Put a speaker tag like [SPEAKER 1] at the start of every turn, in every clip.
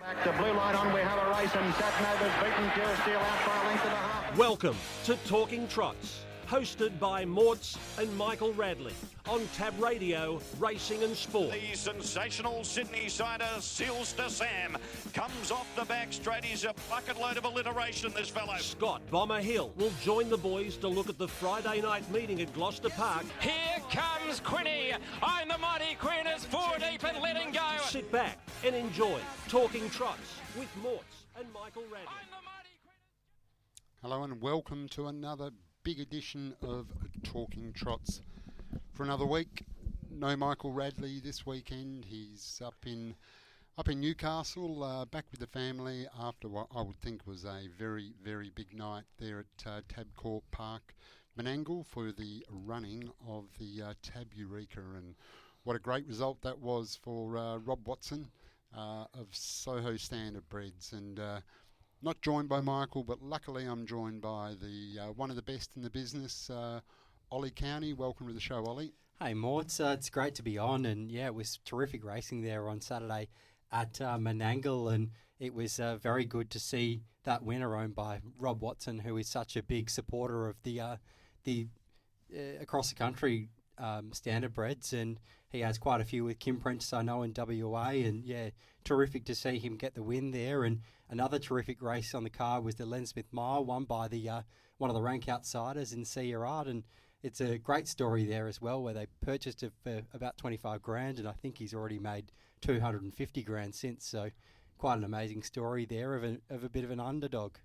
[SPEAKER 1] Back to blue light on, we have a race and Satnova's beaten Pure Steel out by a length of a half.
[SPEAKER 2] Welcome to Talking Trots, hosted by Morts and Michael Radley on Tab Radio, Racing and Sport.
[SPEAKER 3] The sensational Sydney sider, Seals to Sam, comes off the back straight. He's a bucket load of alliteration, this fellow.
[SPEAKER 2] Scott Bomber Hill will join the boys to look at the Friday night meeting at Gloucester Park.
[SPEAKER 4] Here comes Quinny. I'm the mighty Queen, is four deep and letting go.
[SPEAKER 2] Sit back and enjoy Talking Trots with Morts and Michael Radley.
[SPEAKER 5] Hello and welcome to another big edition of Talking Trots. For another week, no Michael Radley this weekend. He's up in Newcastle, back with the family after what I would think was a very, very big night there at Tabcorp Park, Menangle, for the running of the Tab Eureka. And what a great result that was for Rob Watson of Soho Standard Breds. And not joined by Michael, but luckily I'm joined by the one of the best in the business, Ollie Cownie. Welcome to the show, Ollie.
[SPEAKER 6] Hey, Morts. It's great to be on, and yeah, it was terrific racing there on Saturday at Menangle, and it was very good to see that winner owned by Rob Watson, who is such a big supporter of the across the country standardbreds, and he has quite a few with Kim Prentice, I know, in WA, and yeah, terrific to see him get the win there. And another terrific race on the card was the Len Smith Mile, won by the one of the rank outsiders in Sierra, and it's a great story there as well, where they purchased it for about 25 grand, and I think he's already made 250 grand since. So quite an amazing story there of a bit of an underdog.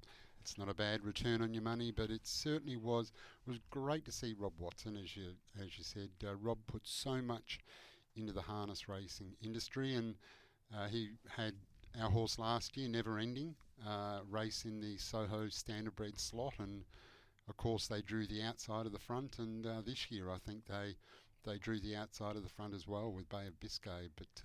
[SPEAKER 5] It's not a bad return on your money, but it certainly was great to see Rob Watson, as you said. Rob put so much into the harness racing industry, and he had our horse last year, Never Ending, race in the Soho Standardbred slot, and of course they drew the outside of the front, and this year I think they drew the outside of the front as well with Bay of Biscay, but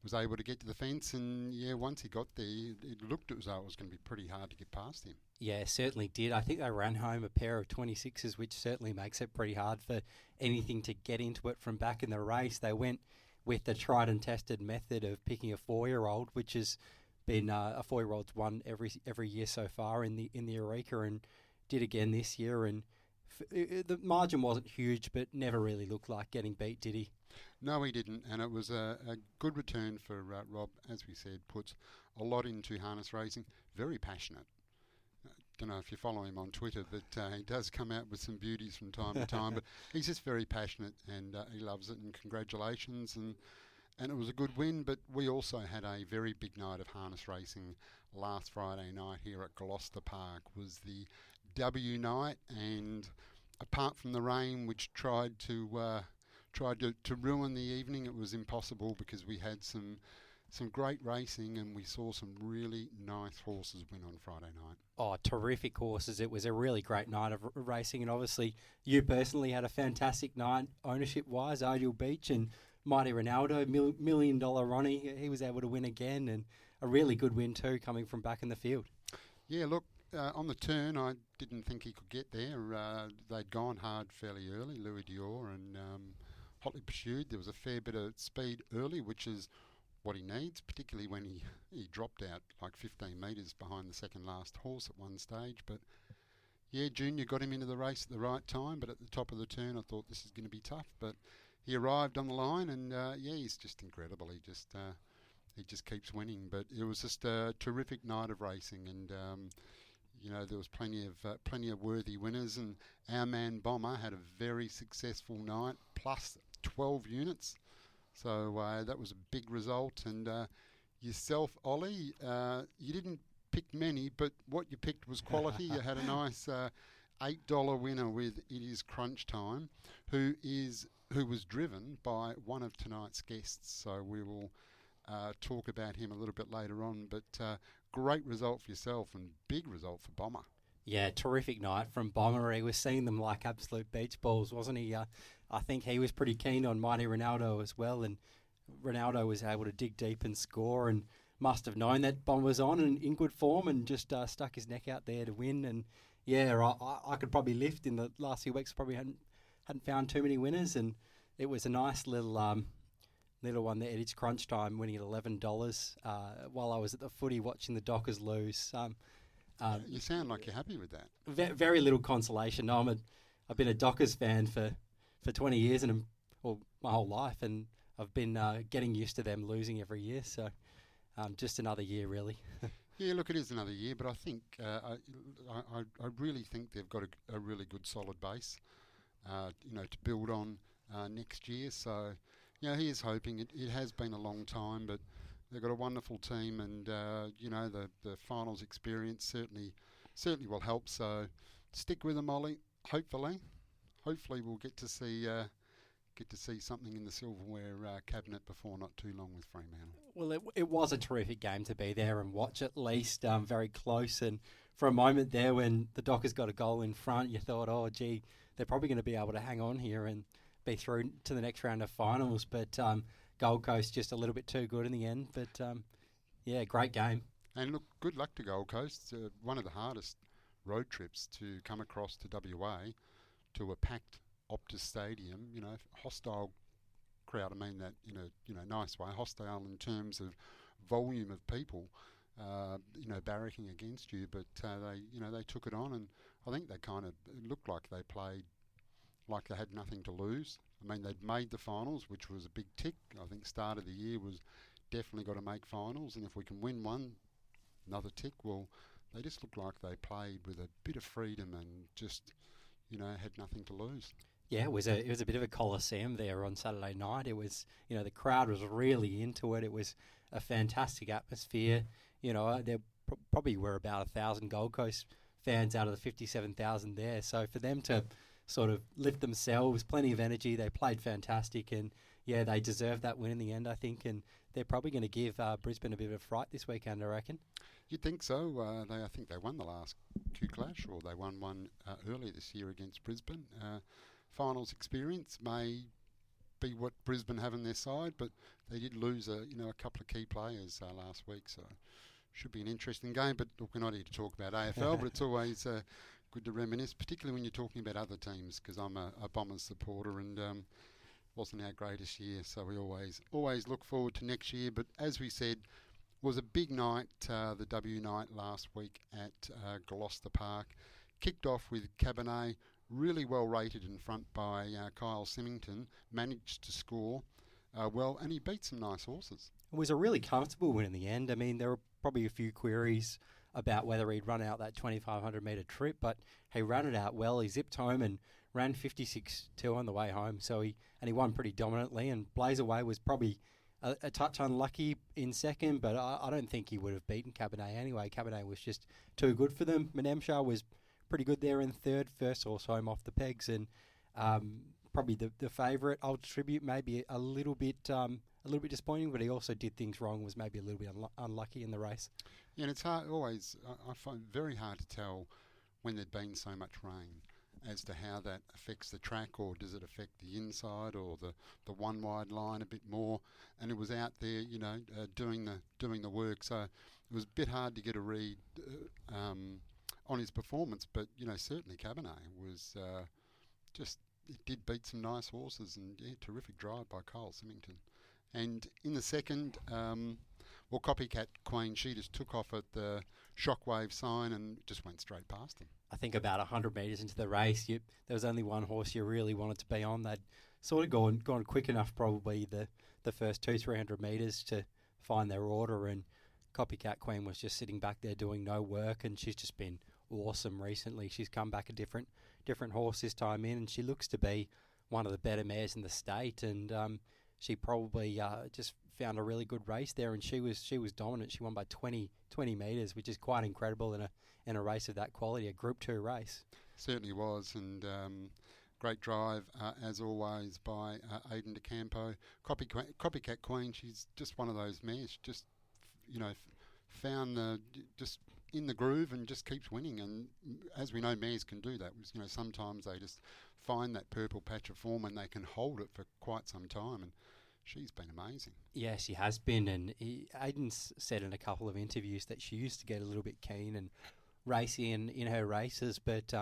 [SPEAKER 5] was able to get to the fence, and yeah, once he got there, it looked as though it was going to be pretty hard to get past him.
[SPEAKER 6] Yeah, certainly did. I think they ran home a pair of 26s, which certainly makes it pretty hard for anything to get into it from back in the race. They went with the tried and tested method of picking a 4-year-old, which has been a 4-year-old's won every year so far in the Eureka, and did again this year. And the margin wasn't huge, but never really looked like getting beat, did he?
[SPEAKER 5] No, he didn't, and it was a good return for Rob. As we said, puts a lot into harness racing. Very passionate. Don't know if you follow him on Twitter, but he does come out with some beauties from time to time. But he's just very passionate, and he loves it. And congratulations, and it was a good win. But we also had a very big night of harness racing last Friday night here at Gloucester Park. Was the W night, and apart from the rain, which tried to ruin the evening, it was impossible because we had some great racing, and we saw some really nice horses win on Friday night.
[SPEAKER 6] Oh, terrific horses. It was a really great night of racing, and obviously you personally had a fantastic night ownership-wise. Ideal Beach and Mighty Ronaldo, $1 million Ronnie, he was able to win again, and a really good win too, coming from back in the field.
[SPEAKER 5] Yeah, look, on the turn, I didn't think he could get there. They'd gone hard fairly early, Louis Dior, and hotly pursued. There was a fair bit of speed early, which is what he needs, particularly when he dropped out like 15 metres behind the second last horse at one stage. But yeah, Junior got him into the race at the right time, but at the top of the turn I thought this is going to be tough. But he arrived on the line, and yeah, he's just incredible. He just keeps winning. But it was just a terrific night of racing, and you know, there was plenty of worthy winners, and our man Bomber had a very successful night, plus 12 units. So that was a big result. And yourself, Ollie, you didn't pick many, but what you picked was quality. You had a nice $8 winner with It Is Crunch Time, who was driven by one of tonight's guests. So we will talk about him a little bit later on. But great result for yourself, and big result for Bomber.
[SPEAKER 6] Yeah, terrific night from Bomber. He was seeing them like absolute beach balls, wasn't he? I think he was pretty keen on Mighty Ronaldo as well, and Ronaldo was able to dig deep and score, and must have known that Bomber was on and in good form, and just stuck his neck out there to win. And yeah, I could probably lift in the last few weeks. Probably hadn't found too many winners, and it was a nice little little one there. It's crunch time, winning at $11 while I was at the footy watching the Dockers lose.
[SPEAKER 5] You sound like you're happy with that.
[SPEAKER 6] Very little consolation. No, I've been a Dockers fan for 20 years or my whole life, and I've been getting used to them losing every year. So just another year, really.
[SPEAKER 5] Yeah, look, it is another year, but I think I really think they've got a really good solid base, to build on next year. So, he is hoping. It has been a long time, but they've got a wonderful team, and the finals experience certainly will help. So, stick with them, Ollie. Hopefully we'll get to see something in the silverware cabinet before not too long with Fremantle.
[SPEAKER 6] Well, it was a terrific game to be there and watch, at least very close. And for a moment there, when the Dockers got a goal in front, you thought, oh, gee, they're probably going to be able to hang on here and be through to the next round of finals. But Gold Coast just a little bit too good in the end. But, great game.
[SPEAKER 5] And look, good luck to Gold Coast. One of the hardest road trips to come across to WA to a packed Optus Stadium, hostile crowd. I mean that in a nice way. Hostile in terms of volume of people, barracking against you. But they took it on, and I think they kind of looked like they played like they had nothing to lose. I mean, they'd made the finals, which was a big tick. I think start of the year was definitely got to make finals, and if we can win one, another tick. Well, they just looked like they played with a bit of freedom and just had nothing to lose.
[SPEAKER 6] Yeah, it was a bit of a coliseum there on Saturday night. It was, the crowd was really into it. It was a fantastic atmosphere. There probably were about 1,000 Gold Coast fans out of the 57,000 there. So for them to sort of lift themselves, plenty of energy, they played fantastic, and they deserved that win in the end, I think. And they're probably going to give Brisbane a bit of a fright this weekend, I reckon.
[SPEAKER 5] You'd think so. I think they won the last two clash, or they won one earlier this year against Brisbane. Finals experience may be what Brisbane have on their side, but they did lose a couple of key players last week, so should be an interesting game. But look, we're not here to talk about AFL, but it's always good to reminisce, particularly when you're talking about other teams, because I'm a Bombers supporter, and wasn't our greatest year, so we always look forward to next year. But as we said, was a big night, the W night last week at Gloucester Park. Kicked off with Cabernet, really well rated in front by Kyle Symington, managed to score well, and he beat some nice horses.
[SPEAKER 6] It was a really comfortable win in the end. I mean, there were probably a few queries about whether he'd run out that 2,500 metre trip, but he ran it out well. He zipped home and ran 56.2 on the way home, so he won pretty dominantly, and Blaze Away was probably a touch unlucky in second, but I don't think he would have beaten Cabernet anyway. Cabernet was just too good for them. Menemshah was pretty good there in third, first horse home off the pegs, and probably the favourite. Old Tribute maybe a little bit disappointing, but he also did things wrong, was maybe a little bit unlucky in the race. Yeah,
[SPEAKER 5] and it's hard always. I find it very hard to tell when there'd been so much rain as to how that affects the track, or does it affect the inside or the one wide line a bit more. And it was out there, doing the work, so it was a bit hard to get a read on his performance. But certainly Cabernet was it did beat some nice horses, and terrific drive by Kyle Symington. And in the second, Copycat Queen, she just took off at the Shockwave sign and just went straight past him.
[SPEAKER 6] I think about 100 metres into the race, there was only one horse you really wanted to be on. They'd sort of gone quick enough, probably the first 200-300 metres to find their order, and Copycat Queen was just sitting back there doing no work, and she's just been awesome recently. She's come back a different horse this time in, and she looks to be one of the better mares in the state, and she probably just found a really good race there, and she was dominant. She won by 20 metres, which is quite incredible in a race of that quality, a Group 2 race.
[SPEAKER 5] Certainly was, and great drive as always by Aidan DeCampo. Copycat Queen, she's just one of those mares, just found just in the groove and just keeps winning. And as we know, mares can do that. Sometimes they just find that purple patch of form and they can hold it for quite some time, and she's been amazing.
[SPEAKER 6] Yeah, she has been, and Aiden's said in a couple of interviews that she used to get a little bit keen and racy in her races, but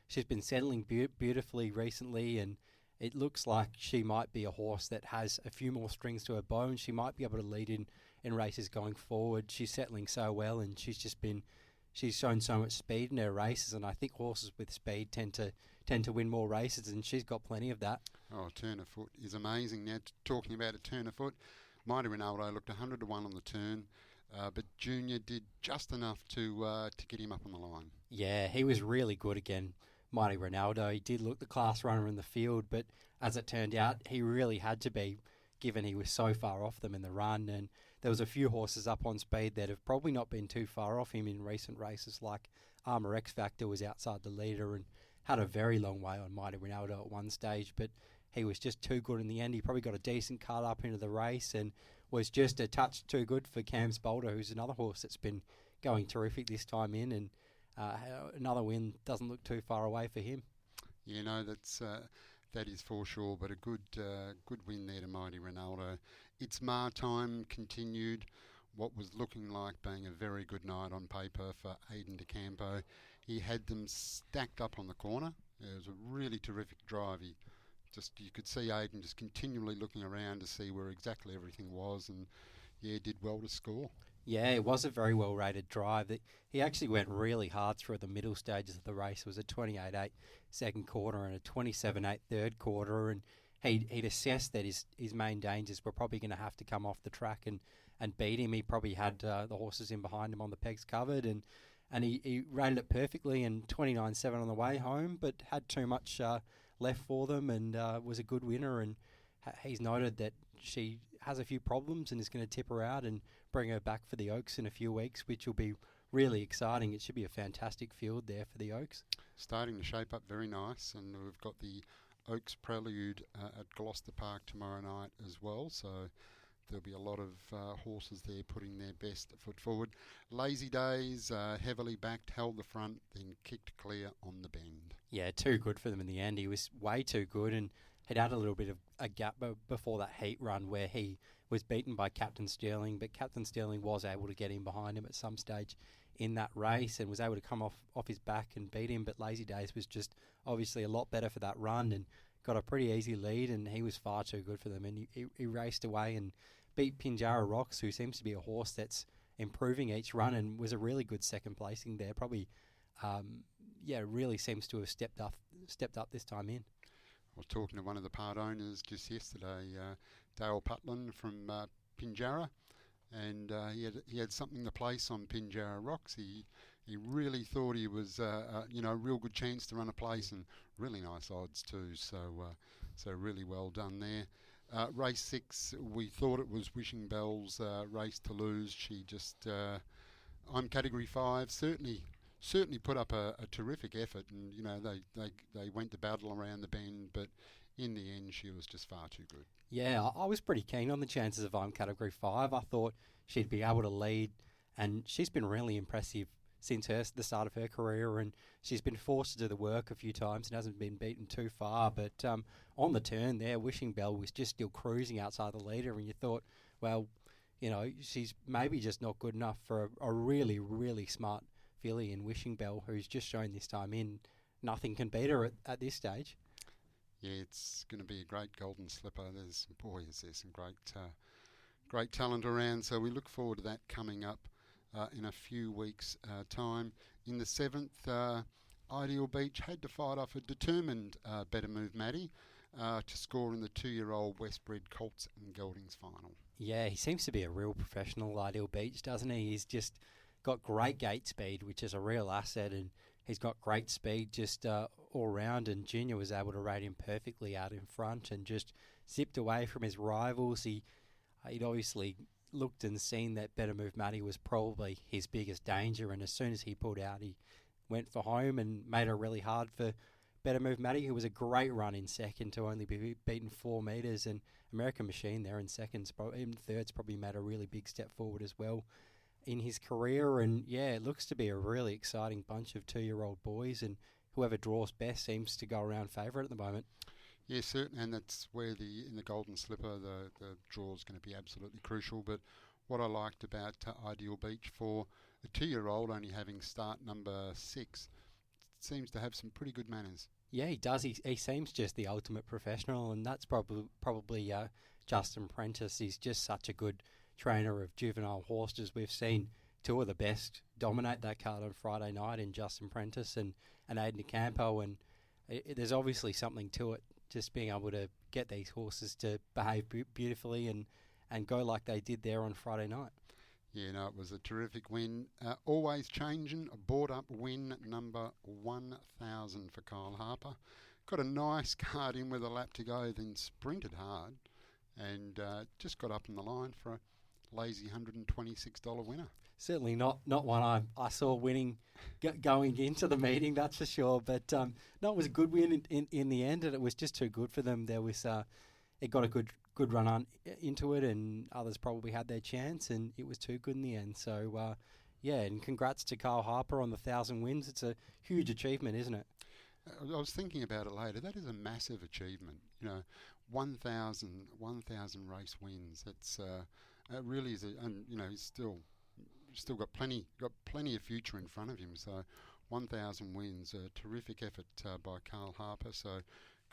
[SPEAKER 6] she's been settling beautifully recently, and it looks like she might be a horse that has a few more strings to her bow, and she might be able to lead in races going forward. She's settling so well, and she's shown so much speed in her races, and I think horses with speed tend to win more races, and she's got plenty of that.
[SPEAKER 5] Oh, turn of foot is amazing. Now, talking about a turn of foot, Mighty Ronaldo looked 100 to 1 on the turn, but Junior did just enough to get him up on the line.
[SPEAKER 6] Yeah, he was really good again, Mighty Ronaldo. He did look the class runner in the field, but as it turned out, he really had to be, given he was so far off them in the run, and there was a few horses up on speed that have probably not been too far off him in recent races, like Armour X Factor was outside the leader and had a very long way on Mighty Ronaldo at one stage, but he was just too good in the end. He probably got a decent cut up into the race and was just a touch too good for Cam's Boulder, who's another horse that's been going terrific this time in, and another win doesn't look too far away for him.
[SPEAKER 5] Yeah, no, that is for sure, but a good win there to Mighty Ronaldo. Its Mar time continued what was looking like being a very good night on paper for Aidan de Campo. He had them stacked up on the corner. It was a really terrific drive. You could see Aidan just continually looking around to see where exactly everything was, and did well to score.
[SPEAKER 6] Yeah, it was a very well-rated drive. He actually went really hard through the middle stages of the race. It was a 28.8 second quarter and a 27.8 third quarter, and he'd assessed that his main dangers were probably going to have to come off the track and beat him. He probably had the horses in behind him on the pegs covered, and he rated it perfectly in 29.7 on the way home, but had too much left for them, and was a good winner. And he's noted that she has a few problems and is going to tip her out and bring her back for the Oaks in a few weeks, which will be really exciting. It should be a fantastic field there for the Oaks.
[SPEAKER 5] Starting to shape up very nice, and we've got the Oaks Prelude at Gloucester Park tomorrow night as well, so there'll be a lot of horses there putting their best foot forward. Lazy Days, heavily backed, held the front, then kicked clear on the bend.
[SPEAKER 6] Yeah, too good for them in the end. He was way too good, and he'd had a little bit of a gap before that heat run where he was beaten by Captain Sterling, but Captain Sterling was able to get in behind him at some stage in that race and was able to come off his back and beat him, but Lazy Days was just obviously a lot better for that run and got a pretty easy lead, and he was far too good for them, and he raced away and beat Pinjarra Rocks, who seems to be a horse that's improving each run and was a really good second placing there. Probably, really seems to have stepped up this time in.
[SPEAKER 5] I was talking to one of the part owners just yesterday, Dale Putland from Pinjarra, and he had something to place on Pinjarra Rocks. He really thought he was a real good chance to run a place, and really nice odds too. So really well done there. Race 6, we thought it was Wishing Bell's race to lose. She just, I'm Category 5, certainly put up a terrific effort, and they went to battle around the bend, but in the end she was just far too good.
[SPEAKER 6] Yeah, I was pretty keen on the chances of I'm Category 5. I thought she'd be able to lead, and she's been really impressive since the start of her career, and she's been forced to do the work a few times and hasn't been beaten too far, but on the turn there, Wishing Bell was just still cruising outside the leader, and you thought, well, she's maybe just not good enough for a really, really smart filly in Wishing Bell, who's just shown this time in nothing can beat her at this stage.
[SPEAKER 5] Yeah, it's going to be a great Golden Slipper. There's some great talent around, so we look forward to that coming up in a few weeks' time. In the 7th, Ideal Beach had to fight off a determined Better Move Maddie to score in the 2-year-old Westbred Colts and Geldings final. Yeah,
[SPEAKER 6] he seems to be a real professional, Ideal Beach, doesn't he? He's just got great gate speed, which is a real asset, and he's got great speed just all round, and Junior was able to rate him perfectly out in front and just zipped away from his rivals. He'd obviously looked and seen that Better Move Matty was probably his biggest danger, and as soon as he pulled out, he went for home and made it really hard for Better Move Matty, who was a great run in second to only be beaten 4 metres, and American Machine there in seconds, even thirds, probably made a really big step forward as well in his career. And yeah, it looks to be a really exciting bunch of 2-year-old boys, and whoever draws best seems to go around favourite at the moment.
[SPEAKER 5] Yeah, certainly, and that's where in the Golden Slipper the draw is going to be absolutely crucial. But what I liked about Ideal Beach, for a 2-year-old only having start number 6, seems to have some pretty good manners.
[SPEAKER 6] Yeah, he does. He seems just the ultimate professional, and that's probably Justin Prentice. He's just such a good trainer of juvenile horses. We've seen two of the best dominate that card on Friday night in Justin Prentice and Aiden DeCampo, and there's obviously something to it, just being able to get these horses to behave beautifully and go like they did there on Friday night.
[SPEAKER 5] Yeah, no, it was a terrific win. Always changing, a board-up win, number 1,000 for Kyle Harper. Got a nice card in with a lap to go, then sprinted hard and just got up in the line for a lazy $126 winner.
[SPEAKER 6] Certainly not one I saw winning going into the meeting, that's for sure. But no, it was a good win in the end, and it was just too good for them. There was it got a good run on into it, and others probably had their chance, and it was too good in the end. So yeah, and congrats to Kyle Harper on the 1,000 wins. It's a huge achievement, isn't it?
[SPEAKER 5] I was thinking about it later. That is a massive achievement. 1,000 race wins. It's it really is, and he's still got plenty of future in front of him. So 1,000 wins, a terrific effort by Carl Harper. So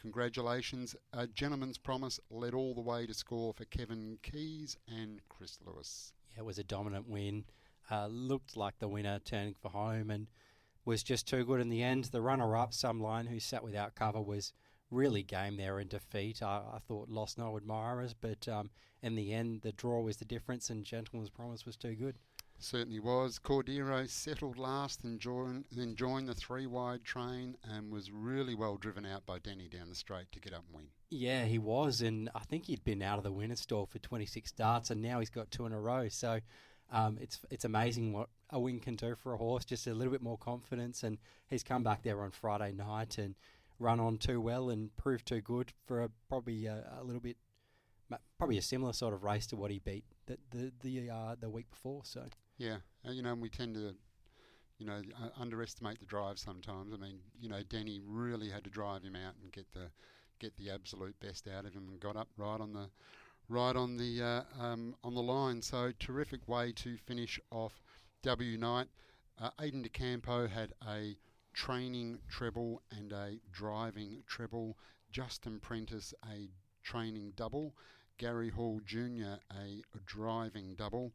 [SPEAKER 5] congratulations. Gentleman's Promise led all the way to score for Kevin Keys and Chris Lewis.
[SPEAKER 6] Yeah, it was a dominant win. Looked like the winner turning for home and was just too good in the end. The runner-up, Someline, who sat without cover, was really game there in defeat. I thought lost no admirers, but in the end, the draw was the difference, and Gentleman's Promise was too good.
[SPEAKER 5] Certainly was. Cordero settled last and then joined the three-wide train and was really well driven out by Denny down the straight to get up and win.
[SPEAKER 6] Yeah, he was, and I think he'd been out of the winner's stall for 26 starts, and now he's got 2 in a row. So it's amazing what a win can do for a horse, just a little bit more confidence, and he's come back there on Friday night and run on too well and proved too good for probably a similar sort of race to what he beat the week before. So
[SPEAKER 5] yeah, and we tend to underestimate the drive sometimes. I mean, Denny really had to drive him out and get the absolute best out of him, and got up right on the line. So terrific way to finish off W night. Aiden DeCampo had a training treble and a driving treble. Justin Prentice a training double. Gary Hall Jr. a driving double.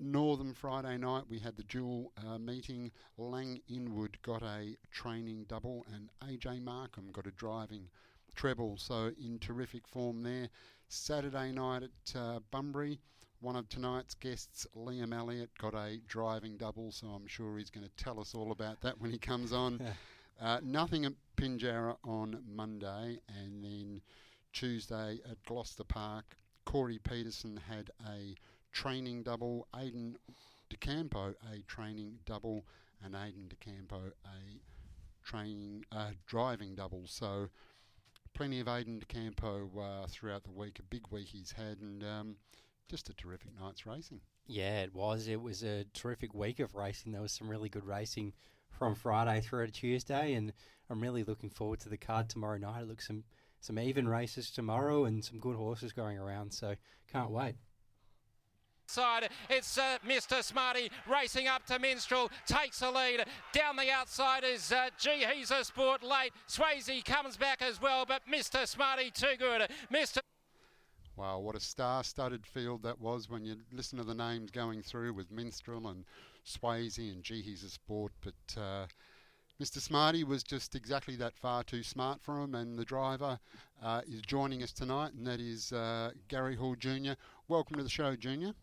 [SPEAKER 5] Northern Friday night we had the dual meeting. Lang Inwood got a training double and AJ Markham got a driving treble. So in terrific form there. Saturday night at Bunbury, one of tonight's guests, Liam Elliott, got a driving double, so I'm sure he's going to tell us all about that when he comes on. Nothing at Pinjarra on Monday, and then Tuesday at Gloucester Park, Corey Peterson had a training double, Aiden DeCampo a training double, and Aiden DeCampo a driving double. So plenty of Aiden DeCampo throughout the week. A big week he's had, and just a terrific night's racing. Yeah, it was. It was a terrific week of racing. There was some really good racing from Friday through to Tuesday, and I'm really looking forward to the card tomorrow night. It looks some even races tomorrow and some good horses going around, so can't wait.
[SPEAKER 4] Side, it's Mr. Smarty racing up to Minstrel, takes the lead. Down the outside is He's a Sport late. Swayze comes back as well, but Mr. Smarty too good. Wow, what a star-studded field that was when you listen to the names going through with Minstrel and Swayze and He's a Sport. But Mr. Smarty was just exactly that, far too smart for him, and the driver is joining us tonight, and that is Gary Hall Jr. Welcome to the show, Junior.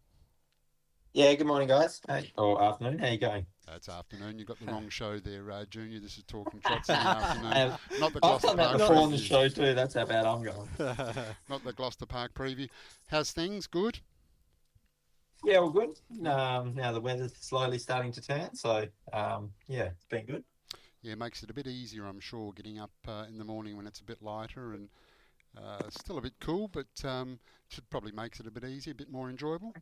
[SPEAKER 7] Yeah, good morning, guys. Or afternoon. How you going?
[SPEAKER 5] It's afternoon. You've got the wrong show there, Junior. This is Talking Trots in the afternoon. Not the
[SPEAKER 7] I've
[SPEAKER 5] Gloucester
[SPEAKER 7] done that
[SPEAKER 5] Park
[SPEAKER 7] before on the
[SPEAKER 5] preview.
[SPEAKER 7] show too. That's how bad I'm going.
[SPEAKER 5] Not the Gloucester Park preview. How's things? Good?
[SPEAKER 7] Yeah, all good. Now the weather's slowly starting to turn, so yeah, it's been good.
[SPEAKER 5] Yeah, it makes it a bit easier, I'm sure, getting up in the morning when it's a bit lighter and still a bit cool, but should probably makes it a bit easier, a bit more enjoyable.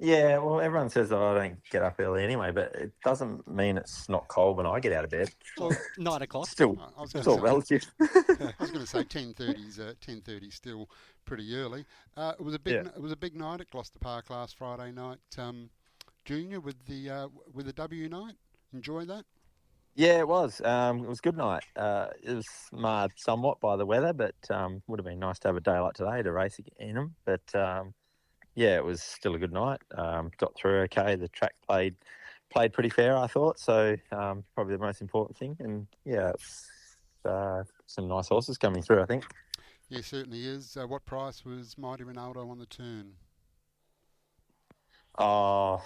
[SPEAKER 7] Yeah, well, everyone says that I don't get up early anyway, but it doesn't mean it's not cold when I get out of bed.
[SPEAKER 6] Well, 9 o'clock.
[SPEAKER 7] Still, it's all relative.
[SPEAKER 5] I was going to say 10:30's still pretty early. It was a big night at Gloucester Park last Friday night, Junior, with the W night. Enjoy that?
[SPEAKER 7] Yeah, it was. It was a good night. It was marred somewhat by the weather, but would have been nice to have a day like today to race in them. But yeah, it was still a good night. Got through okay. The track played pretty fair, I thought. So probably the most important thing. And yeah, it's, some nice horses coming through, I think.
[SPEAKER 5] Yeah, certainly is. What price was Mighty Ronaldo on the turn?
[SPEAKER 7] Oh,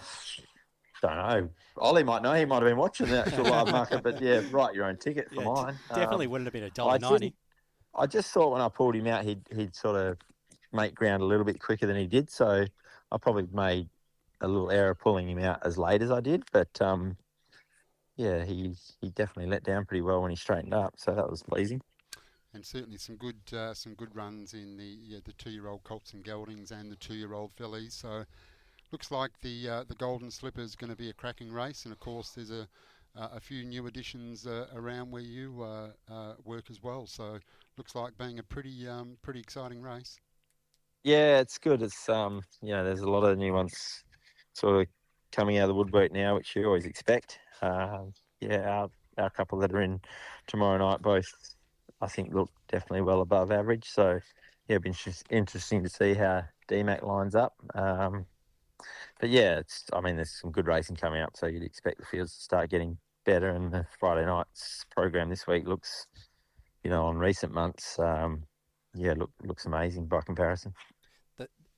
[SPEAKER 7] don't know. Ollie might know. He might have been watching the actual live market. But yeah, write your own ticket for mine.
[SPEAKER 6] Definitely wouldn't have been
[SPEAKER 7] I
[SPEAKER 6] $1.90.
[SPEAKER 7] I just thought when I pulled him out, he'd sort of make ground a little bit quicker than he did. So I probably made a little error pulling him out as late as I did. But yeah, he definitely let down pretty well when he straightened up. So that was pleasing.
[SPEAKER 5] And certainly some good runs in the 2-year-old Colts and Geldings and the 2-year-old fillies. So looks like the Golden Slipper is going to be a cracking race. And of course, there's a few new additions around where you work as well. So looks like being a pretty exciting race.
[SPEAKER 7] Yeah, it's good. It's there's a lot of new ones sort of coming out of the woodwork now, which you always expect. Our couple that are in tomorrow night both, I think, look definitely well above average. So yeah, it'll be interesting to see how DMAC lines up. But yeah, there's some good racing coming up, so you'd expect the fields to start getting better. And the Friday night's program this week looks, on recent months, looks amazing by comparison.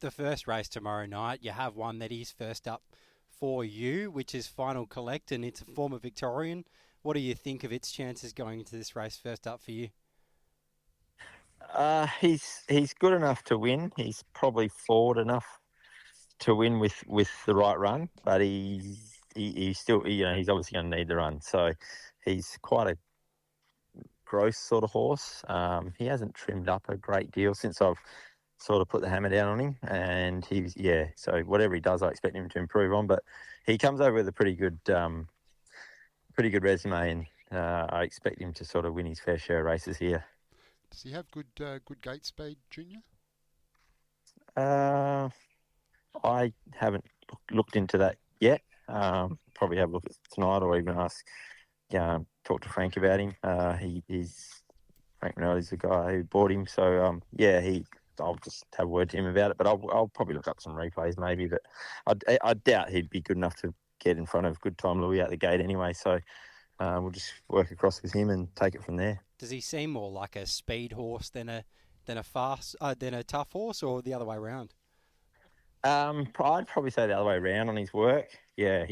[SPEAKER 6] The first race tomorrow night, you have one that is first up for you, which is Final Collect, and it's a former Victorian. What do you think of its chances going into this race first up for you?
[SPEAKER 7] He's good enough to win. He's probably forward enough to win with the right run, but he's still, he's obviously going to need the run. So he's quite a gross sort of horse. He hasn't trimmed up a great deal since I've sort of put the hammer down on him, and so whatever he does, I expect him to improve on. But he comes over with a pretty good resume, and I expect him to sort of win his fair share of races here.
[SPEAKER 5] Does he have good gate speed, Junior?
[SPEAKER 7] I haven't looked into that yet. Probably have a look at tonight, or even talk to Frank about him. Frank Minelli's the guy who bought him, so I'll just have a word to him about it. But I'll probably look up some replays maybe. But I doubt he'd be good enough to get in front of Good Time Louis out the gate anyway. So we'll just work across with him and take it from there.
[SPEAKER 6] Does he seem more like a speed horse than a tough horse, or the other way around?
[SPEAKER 7] I'd probably say the other way around on his work. Yeah,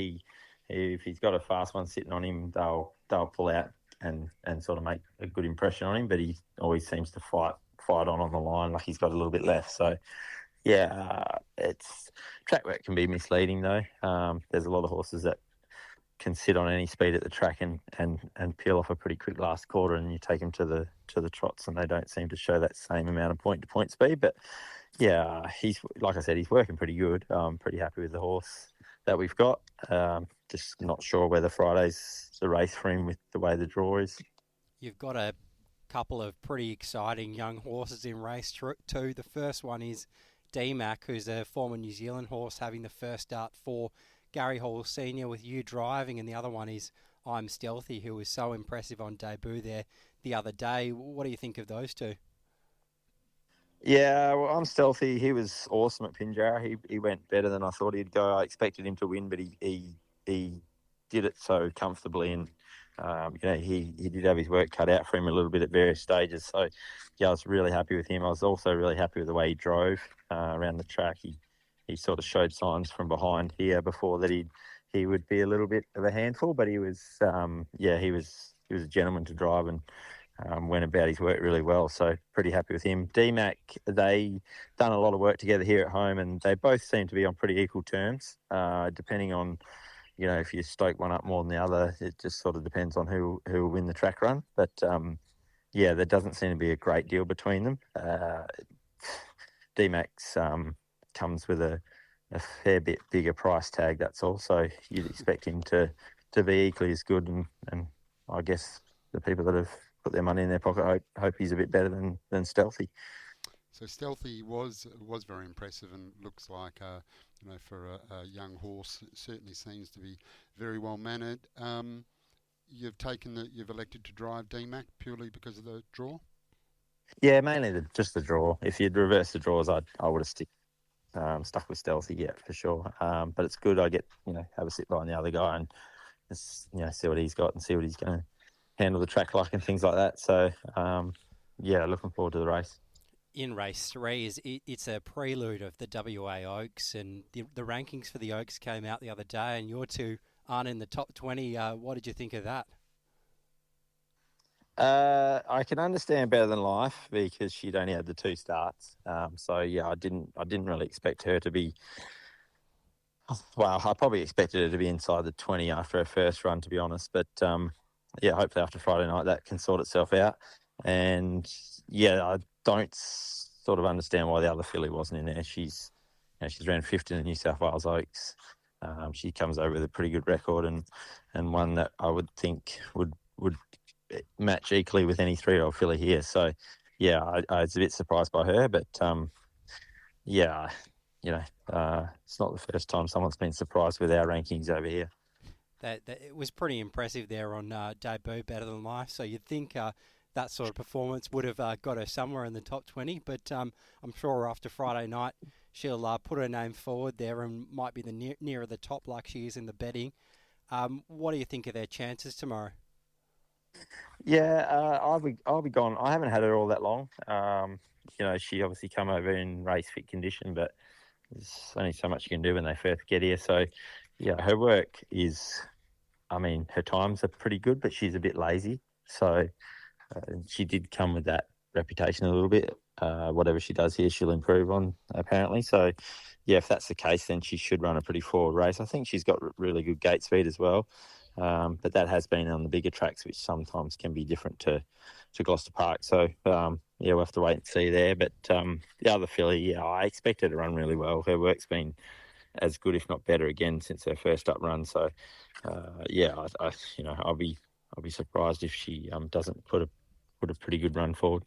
[SPEAKER 7] if he's got a fast one sitting on him, they'll pull out and sort of make a good impression on him. But he always seems to fight on the line, like he's got a little bit left. So yeah, it's track work can be misleading though. There's a lot of horses that can sit on any speed at the track and peel off a pretty quick last quarter, and you take them to the trots and they don't seem to show that same amount of point to point speed. But yeah, he's, like I said, he's working pretty good. I'm pretty happy with the horse that we've got. Just not sure whether Friday's the race for him with the way the draw is.
[SPEAKER 6] You've got a couple of pretty exciting young horses in race two. The first one is DMAC, who's a former New Zealand horse, having the first start for Gary Hall Sr. with you driving, and the other one is I'm Stealthy, who was so impressive on debut there the other day. What do you think of those two?
[SPEAKER 7] Yeah, well, I'm Stealthy. He was awesome at Pinjarra. He went better than I thought he'd go. I expected him to win, but he did it so comfortably, and he did have his work cut out for him a little bit at various stages. So yeah, I was really happy with him. I was also really happy with the way he drove around the track. He sort of showed signs from behind here before that he would be a little bit of a handful, but he was he was a gentleman to drive and went about his work really well. So pretty happy with him. DMAC, they done a lot of work together here at home, and they both seem to be on pretty equal terms. Depending on, if you stoke one up more than the other, it just sort of depends on who will win the track run. But there doesn't seem to be a great deal between them. DMAC's comes with a fair bit bigger price tag, that's all. So you'd expect him to be equally as good, and I guess the people that have put their money in their pocket hope he's a bit better than Stealthy.
[SPEAKER 5] So Stealthy was very impressive, and looks like for a young horse, it certainly seems to be very well mannered. you've elected to drive DMAC purely because of the draw?
[SPEAKER 7] Yeah, mainly just the draw. If you'd reverse the draws, I would have stuck with Stealthy, yeah, for sure. But it's good I get, have a sit behind the other guy and just, see what he's got and see what he's going to handle the track like and things like that. So, looking forward to the race.
[SPEAKER 6] In race 3, it's a prelude of the WA Oaks, and the rankings for the Oaks came out the other day, and your two aren't in the top 20. What did you think of that?
[SPEAKER 7] I can understand Better Than Life because she'd only had the 2 starts. I didn't really expect her to be. Well, I probably expected her to be inside the 20 after her first run, to be honest. But hopefully after Friday night that can sort itself out. And I don't sort of understand why the other filly wasn't in there. She's ran 5th in the New South Wales Oaks. She comes over with a pretty good record and one that I would think would match equally with any 3-year-old filly here. So, I was a bit surprised by her, but it's not the first time someone's been surprised with our rankings over here.
[SPEAKER 6] It was pretty impressive there on debut, Better Than Life. So you'd think that sort of performance would have got her somewhere in the top 20, but I'm sure after Friday night she'll put her name forward there and might be nearer the top like she is in the betting. What do you think of their chances tomorrow?
[SPEAKER 7] Yeah, I'll be gone. I haven't had her all that long. She obviously come over in race fit condition, but there's only so much you can do when they first get here. So, her work is, her times are pretty good, but she's a bit lazy. So she did come with that reputation a little bit. Whatever she does here, she'll improve on, apparently. So, if that's the case, then she should run a pretty forward race. I think she's got really good gate speed as well. But that has been on the bigger tracks, which sometimes can be different to Gloucester Park. So, we'll have to wait and see there. But the other filly, I expect her to run really well. Her work's been as good, if not better, again since her first up run. So, I'll be surprised if she doesn't put a pretty good run forward.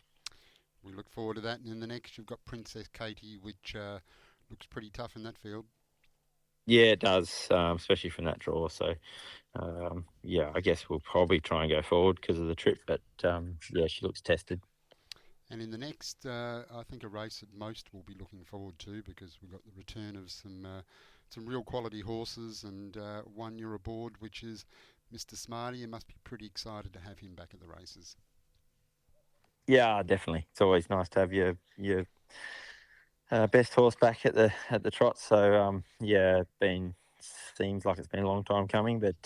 [SPEAKER 5] We look forward to that. And in the next, you've got Princess Katie, which looks pretty tough in that field.
[SPEAKER 7] Yeah, it does, especially from that draw. So, I guess we'll probably try and go forward because of the trip. But, she looks tested.
[SPEAKER 5] And in the next, I think a race that most will be looking forward to because we've got the return of some real quality horses and one you're aboard, which is Mr. Smarty. You must be pretty excited to have him back at the races.
[SPEAKER 7] Yeah, definitely. It's always nice to have your best horse back at the trot. So seems like it's been a long time coming, but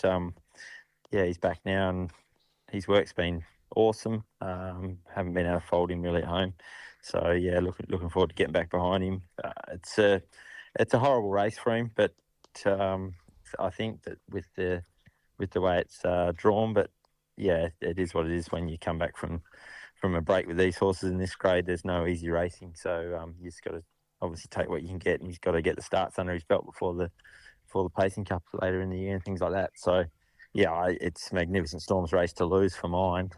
[SPEAKER 7] he's back now and his work's been awesome. Haven't been able to fold him really at home. So looking forward to getting back behind him. It's a horrible race for him, but I think that with the way it's drawn, but it is what it is when you come back from a break with these horses in this grade. There's no easy racing, so you just got to obviously take what you can get, and he's got to get the starts under his belt before the Pacing Cup later in the year and things like that. So it's Magnificent Storm's race to lose for mine.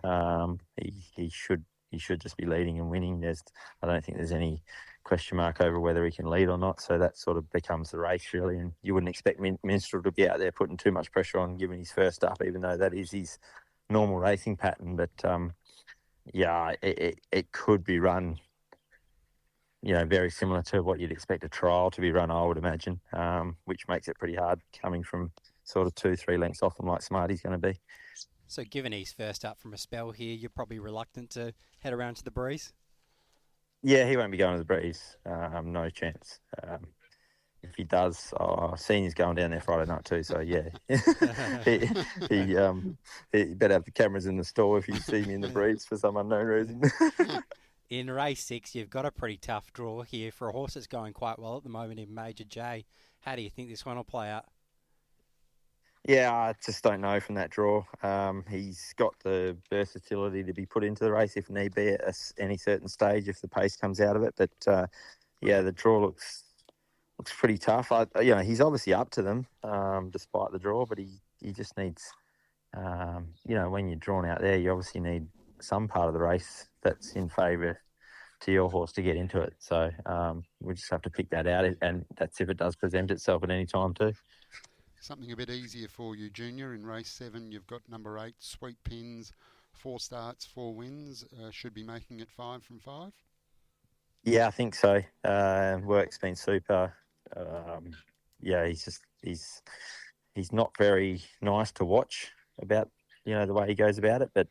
[SPEAKER 7] He should just be leading and winning. I don't think there's any question mark over whether he can lead or not. So that sort of becomes the race really, and you wouldn't expect Minstrel to be out there putting too much pressure on given his first up, even though that is his normal racing pattern. But it could be run, very similar to what you'd expect a trial to be run, I would imagine, which makes it pretty hard coming from sort of 2-3 lengths off him like Smarty's going to be.
[SPEAKER 6] So given he's first up from a spell here, you're probably reluctant to head around to the Breeze? Yeah,
[SPEAKER 7] he won't be going to the Breeze. No chance. If he does, I've seen he's going down there Friday night too. So he better have the cameras in the store if you see me in the Breeze for some unknown reason.
[SPEAKER 6] In race 6, you've got a pretty tough draw here for a horse that's going quite well at the moment in Major J. How do you think this one will play out?
[SPEAKER 7] Yeah, I just don't know from that draw. He's got the versatility to be put into the race if need be at any certain stage if the pace comes out of it. But the draw looks pretty tough. He's obviously up to them despite the draw, but he just needs, when you're drawn out there, you obviously need some part of the race that's in favour to your horse to get into it. So we just have to pick that out, and that's if it does present itself at any time too.
[SPEAKER 5] something a bit easier for you, Junior. In race 7, you've got number 8, Sweet Pins, 4 starts, 4 wins. Should be making it 5 from 5.
[SPEAKER 7] Yeah, I think so. Work's been super. Yeah, he's not very nice to watch about the way he goes about it. But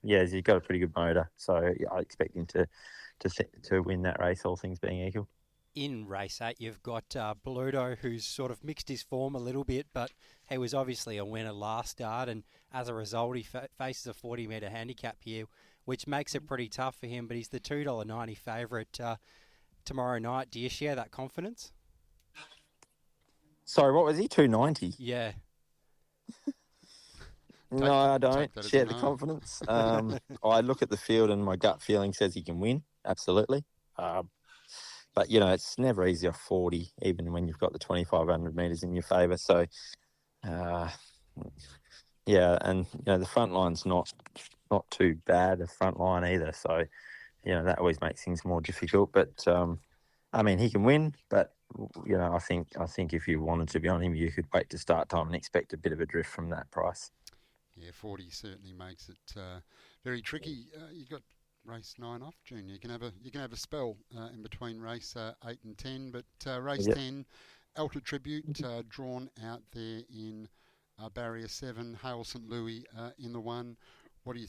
[SPEAKER 7] yeah, he's got a pretty good motor, so yeah, I expect him to win that race, all things being equal.
[SPEAKER 6] In race 8, you've got Bluto, who's sort of mixed his form a little bit, but he was obviously a winner last start, and as a result, he faces a 40-metre handicap here, which makes it pretty tough for him, but he's the $2.90 favourite tomorrow night. Do you share that confidence?
[SPEAKER 7] Sorry, what was he, 290?
[SPEAKER 6] Yeah.
[SPEAKER 7] No, I don't share the confidence. I look at the field and my gut feeling says he can win, absolutely. But, it's never easy off 40, even when you've got the 2,500 metres in your favour. So, yeah, and, the front line's not too bad, the front line either. So, that always makes things more difficult. But, I mean, he can win, but, I think if you wanted to be on him, you could wait to start time and expect a bit of a drift from that price.
[SPEAKER 5] Yeah, 40 certainly makes it very tricky. You got race 9 off, Junior. You can have a spell in between race 8 and 10, but race 10, Alta Tribute, drawn out there in barrier 7, Hale St Louis in the 1. What are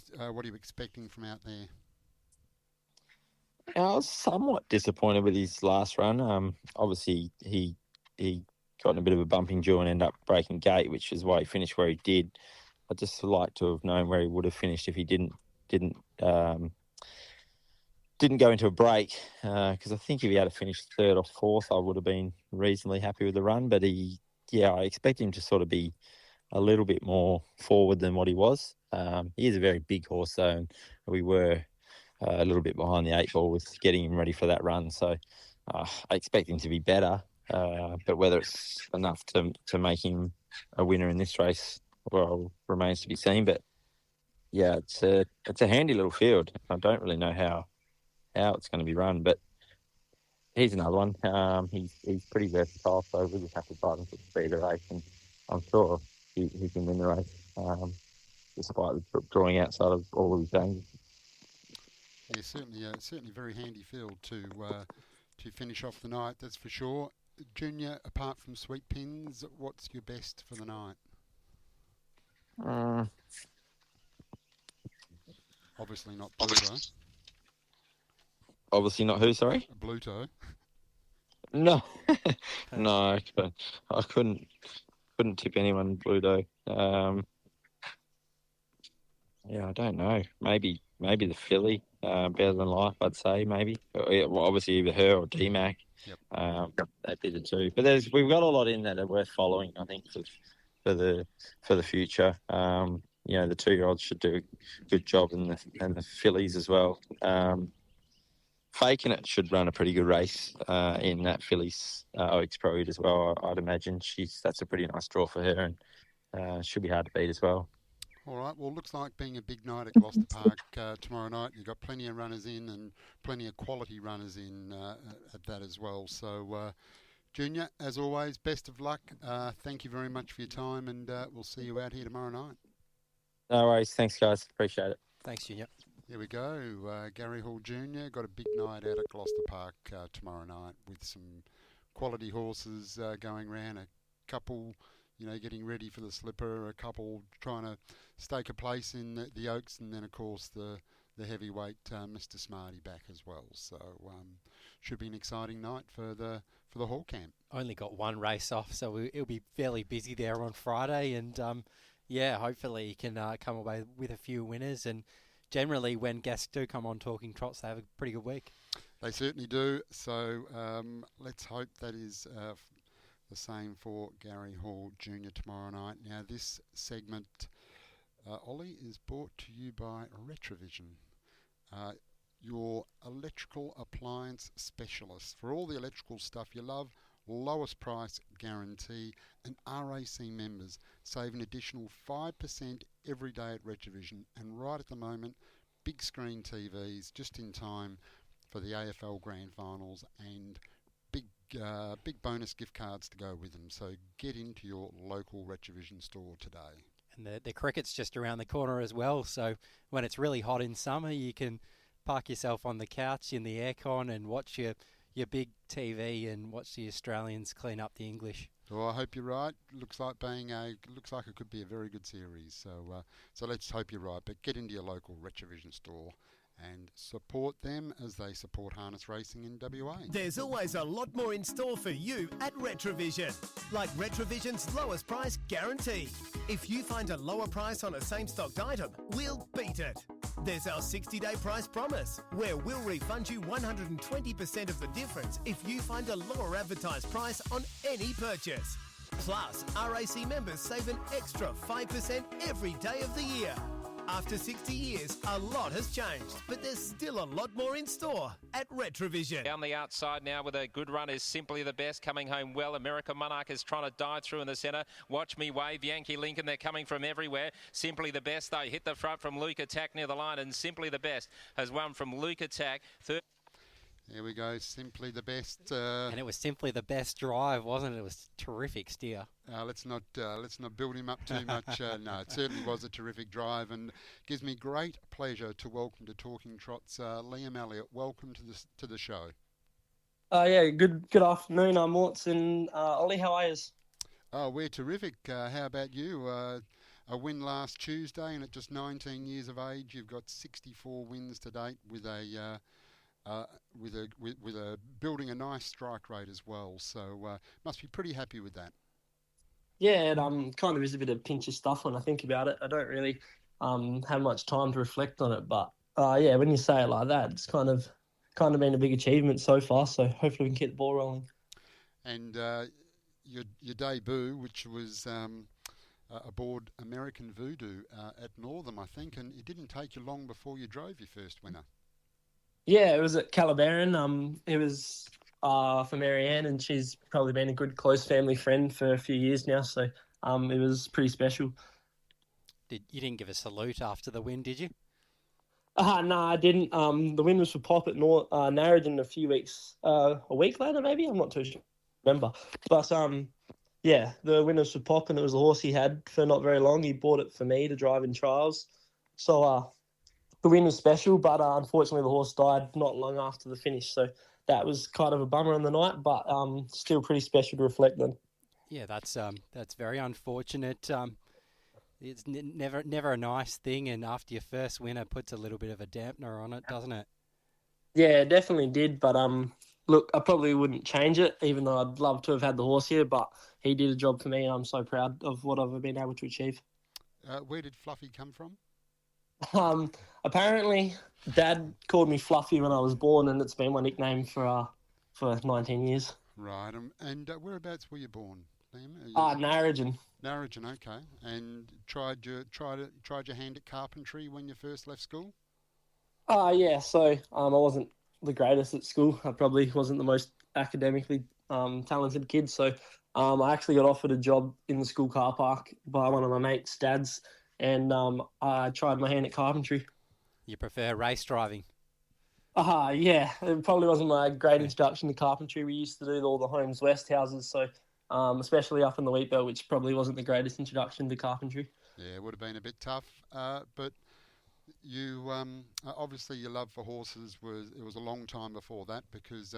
[SPEAKER 5] you expecting from out there?
[SPEAKER 7] I was somewhat disappointed with his last run. Obviously, he got in a bit of a bumping duel and ended up breaking gate, which is why he finished where he did. I'd just like to have known where he would have finished if he didn't go into a break, because I think if he had finished 3rd or 4th, I would have been reasonably happy with the run. But I expect him to sort of be a little bit more forward than what he was. He is a very big horse, though, and we were a little bit behind the 8 ball with getting him ready for that run. So I expect him to be better, but whether it's enough to make him a winner in this race, well, remains to be seen. But yeah, it's a handy little field. I don't really know how it's going to be run, but he's another one. He's pretty versatile, so we just have to drive him to the speed of the race, and I'm sure he can win the race, despite the drawing outside of all of his dangers.
[SPEAKER 5] Yeah, certainly very handy field to finish off the night, that's for sure. Junior, apart from Sweet Pins, what's your best for the night? Obviously not Bluto.
[SPEAKER 7] Obviously not who, sorry?
[SPEAKER 5] Bluto.
[SPEAKER 7] No. No, I couldn't tip anyone Bluto. Yeah, I don't know. Maybe the filly, Better Than Life, I'd say, maybe. Well, obviously either her or D-Mac.
[SPEAKER 5] Yep.
[SPEAKER 7] That'd be the two. But we've got a lot in that are worth following, I think, for the future. The 2-year-olds should do a good job, and the fillies as well. Faking It should run a pretty good race in that fillies Oaks Pro as well. I'd imagine that's a pretty nice draw for her, and should be hard to beat as well.
[SPEAKER 5] All right, well, looks like being a big night at Gloucester Park tomorrow night. You've got plenty of runners in and plenty of quality runners in at that as well. So, Junior, as always, best of luck. Thank you very much for your time, and we'll see you out here tomorrow night.
[SPEAKER 7] No worries. Thanks, guys. Appreciate it.
[SPEAKER 6] Thanks, Junior.
[SPEAKER 5] Here we go. Gary Hall Jr. got a big night out at Gloucester Park tomorrow night with some quality horses going round. A couple, getting ready for the slipper. A couple trying to stake a place in the Oaks, and then of course the heavyweight Mr. Smarty back as well. So should be an exciting night for the Hall camp.
[SPEAKER 6] Only got one race off, so it'll be fairly busy there on Friday, and hopefully you can come away with a few winners. And generally, when guests do come on Talking Trots, they have a pretty good week.
[SPEAKER 5] They certainly do. So let's hope that is the same for Gary Hall Jr. tomorrow night. Now, this segment, Ollie, is brought to you by Retrovision, your electrical appliance specialist. For all the electrical stuff you love, lowest price guarantee, and RAC members save an additional 5% every day at Retrovision. And right at the moment, big screen TVs just in time for the AFL Grand Finals and big big bonus gift cards to go with them. So get into your local Retrovision store today.
[SPEAKER 6] And the cricket's just around the corner as well. So when it's really hot in summer, you can park yourself on the couch in the aircon and watch your big TV and watch the Australians clean up the English.
[SPEAKER 5] Well, I hope you're right. Looks like it could be a very good series. So let's hope you're right. But get into your local Retrovision store and support them as they support harness racing in WA.
[SPEAKER 8] There's always a lot more in store for you at Retrovision, like Retrovision's lowest price guarantee. If you find a lower price on a same-stocked item, we'll beat it. There's our 60-day price promise, where we'll refund you 120% of the difference if you find a lower advertised price on any purchase. Plus, RAC members save an extra 5% every day of the year. After 60 years, a lot has changed, but there's still a lot more in store at Retrovision.
[SPEAKER 4] Down the outside now with a good run is Simply the Best, coming home well. American Monarch is trying to dive through in the centre. Watch Me Wave, Yankee Lincoln, they're coming from everywhere. Simply the Best, they hit the front from Luke Attack near the line, and Simply the Best has won from Luke Attack.
[SPEAKER 5] There we go, Simply the Best.
[SPEAKER 6] And it was simply the best drive, wasn't it? It was terrific steer.
[SPEAKER 5] Let's not build him up too much. No, it certainly was a terrific drive, and gives me great pleasure to welcome to Talking Trots Liam Elliott. Welcome to the show.
[SPEAKER 9] Yeah, good afternoon. I'm Morts and Ollie. How are you?
[SPEAKER 5] Oh, we're terrific. How about you? A win last Tuesday, and at just 19 years of age, you've got 64 wins to date with a building a nice strike rate as well. So must be pretty happy with that.
[SPEAKER 9] Yeah, it kind of is a bit of pinch of stuff when I think about it. I don't really have much time to reflect on it, but yeah, when you say it like that, it's kind of been a big achievement so far. So hopefully we can keep the ball rolling.
[SPEAKER 5] And your debut, which was aboard American Voodoo at Northam, I think, and it didn't take you long before you drove your first winner.
[SPEAKER 9] Yeah, it was at Calabaran. It was for Marianne, and she's probably been a good close family friend for a few years now. So it was pretty special.
[SPEAKER 6] You didn't give a salute after the win, did you?
[SPEAKER 9] No, I didn't. The win was for Pop at Narrogin a week later, maybe. I'm not too sure. Remember, but yeah, the win was for Pop, and it was a horse he had for not very long. He bought it for me to drive in trials. So the win was special, but unfortunately the horse died not long after the finish. So that was kind of a bummer on the night, but still pretty special to reflect on.
[SPEAKER 6] Yeah, that's very unfortunate. It's never a nice thing, and after your first winner puts a little bit of a dampener on it, doesn't it?
[SPEAKER 9] Yeah, it definitely did. But look, I probably wouldn't change it, even though I'd love to have had the horse here. But he did a job for me, and I'm so proud of what I've been able to achieve.
[SPEAKER 5] Where did Fluffy come from?
[SPEAKER 9] Apparently, Dad called me Fluffy when I was born, and it's been my nickname for 19 years.
[SPEAKER 5] Right, and whereabouts were you born, Liam?
[SPEAKER 9] Narrogin.
[SPEAKER 5] Narrogin, okay. And tried your hand at carpentry when you first left school?
[SPEAKER 9] Yeah. So I wasn't the greatest at school. I probably wasn't the most academically talented kid. So I actually got offered a job in the school car park by one of my mates' dads. And I tried my hand at carpentry.
[SPEAKER 6] You prefer race driving?
[SPEAKER 9] Yeah. It probably wasn't my great introduction to carpentry. We used to do all the Holmes West houses, so especially up in the wheat belt, which probably wasn't the greatest introduction to carpentry.
[SPEAKER 5] Yeah, it would have been a bit tough. But you obviously your love for horses was a long time before that, because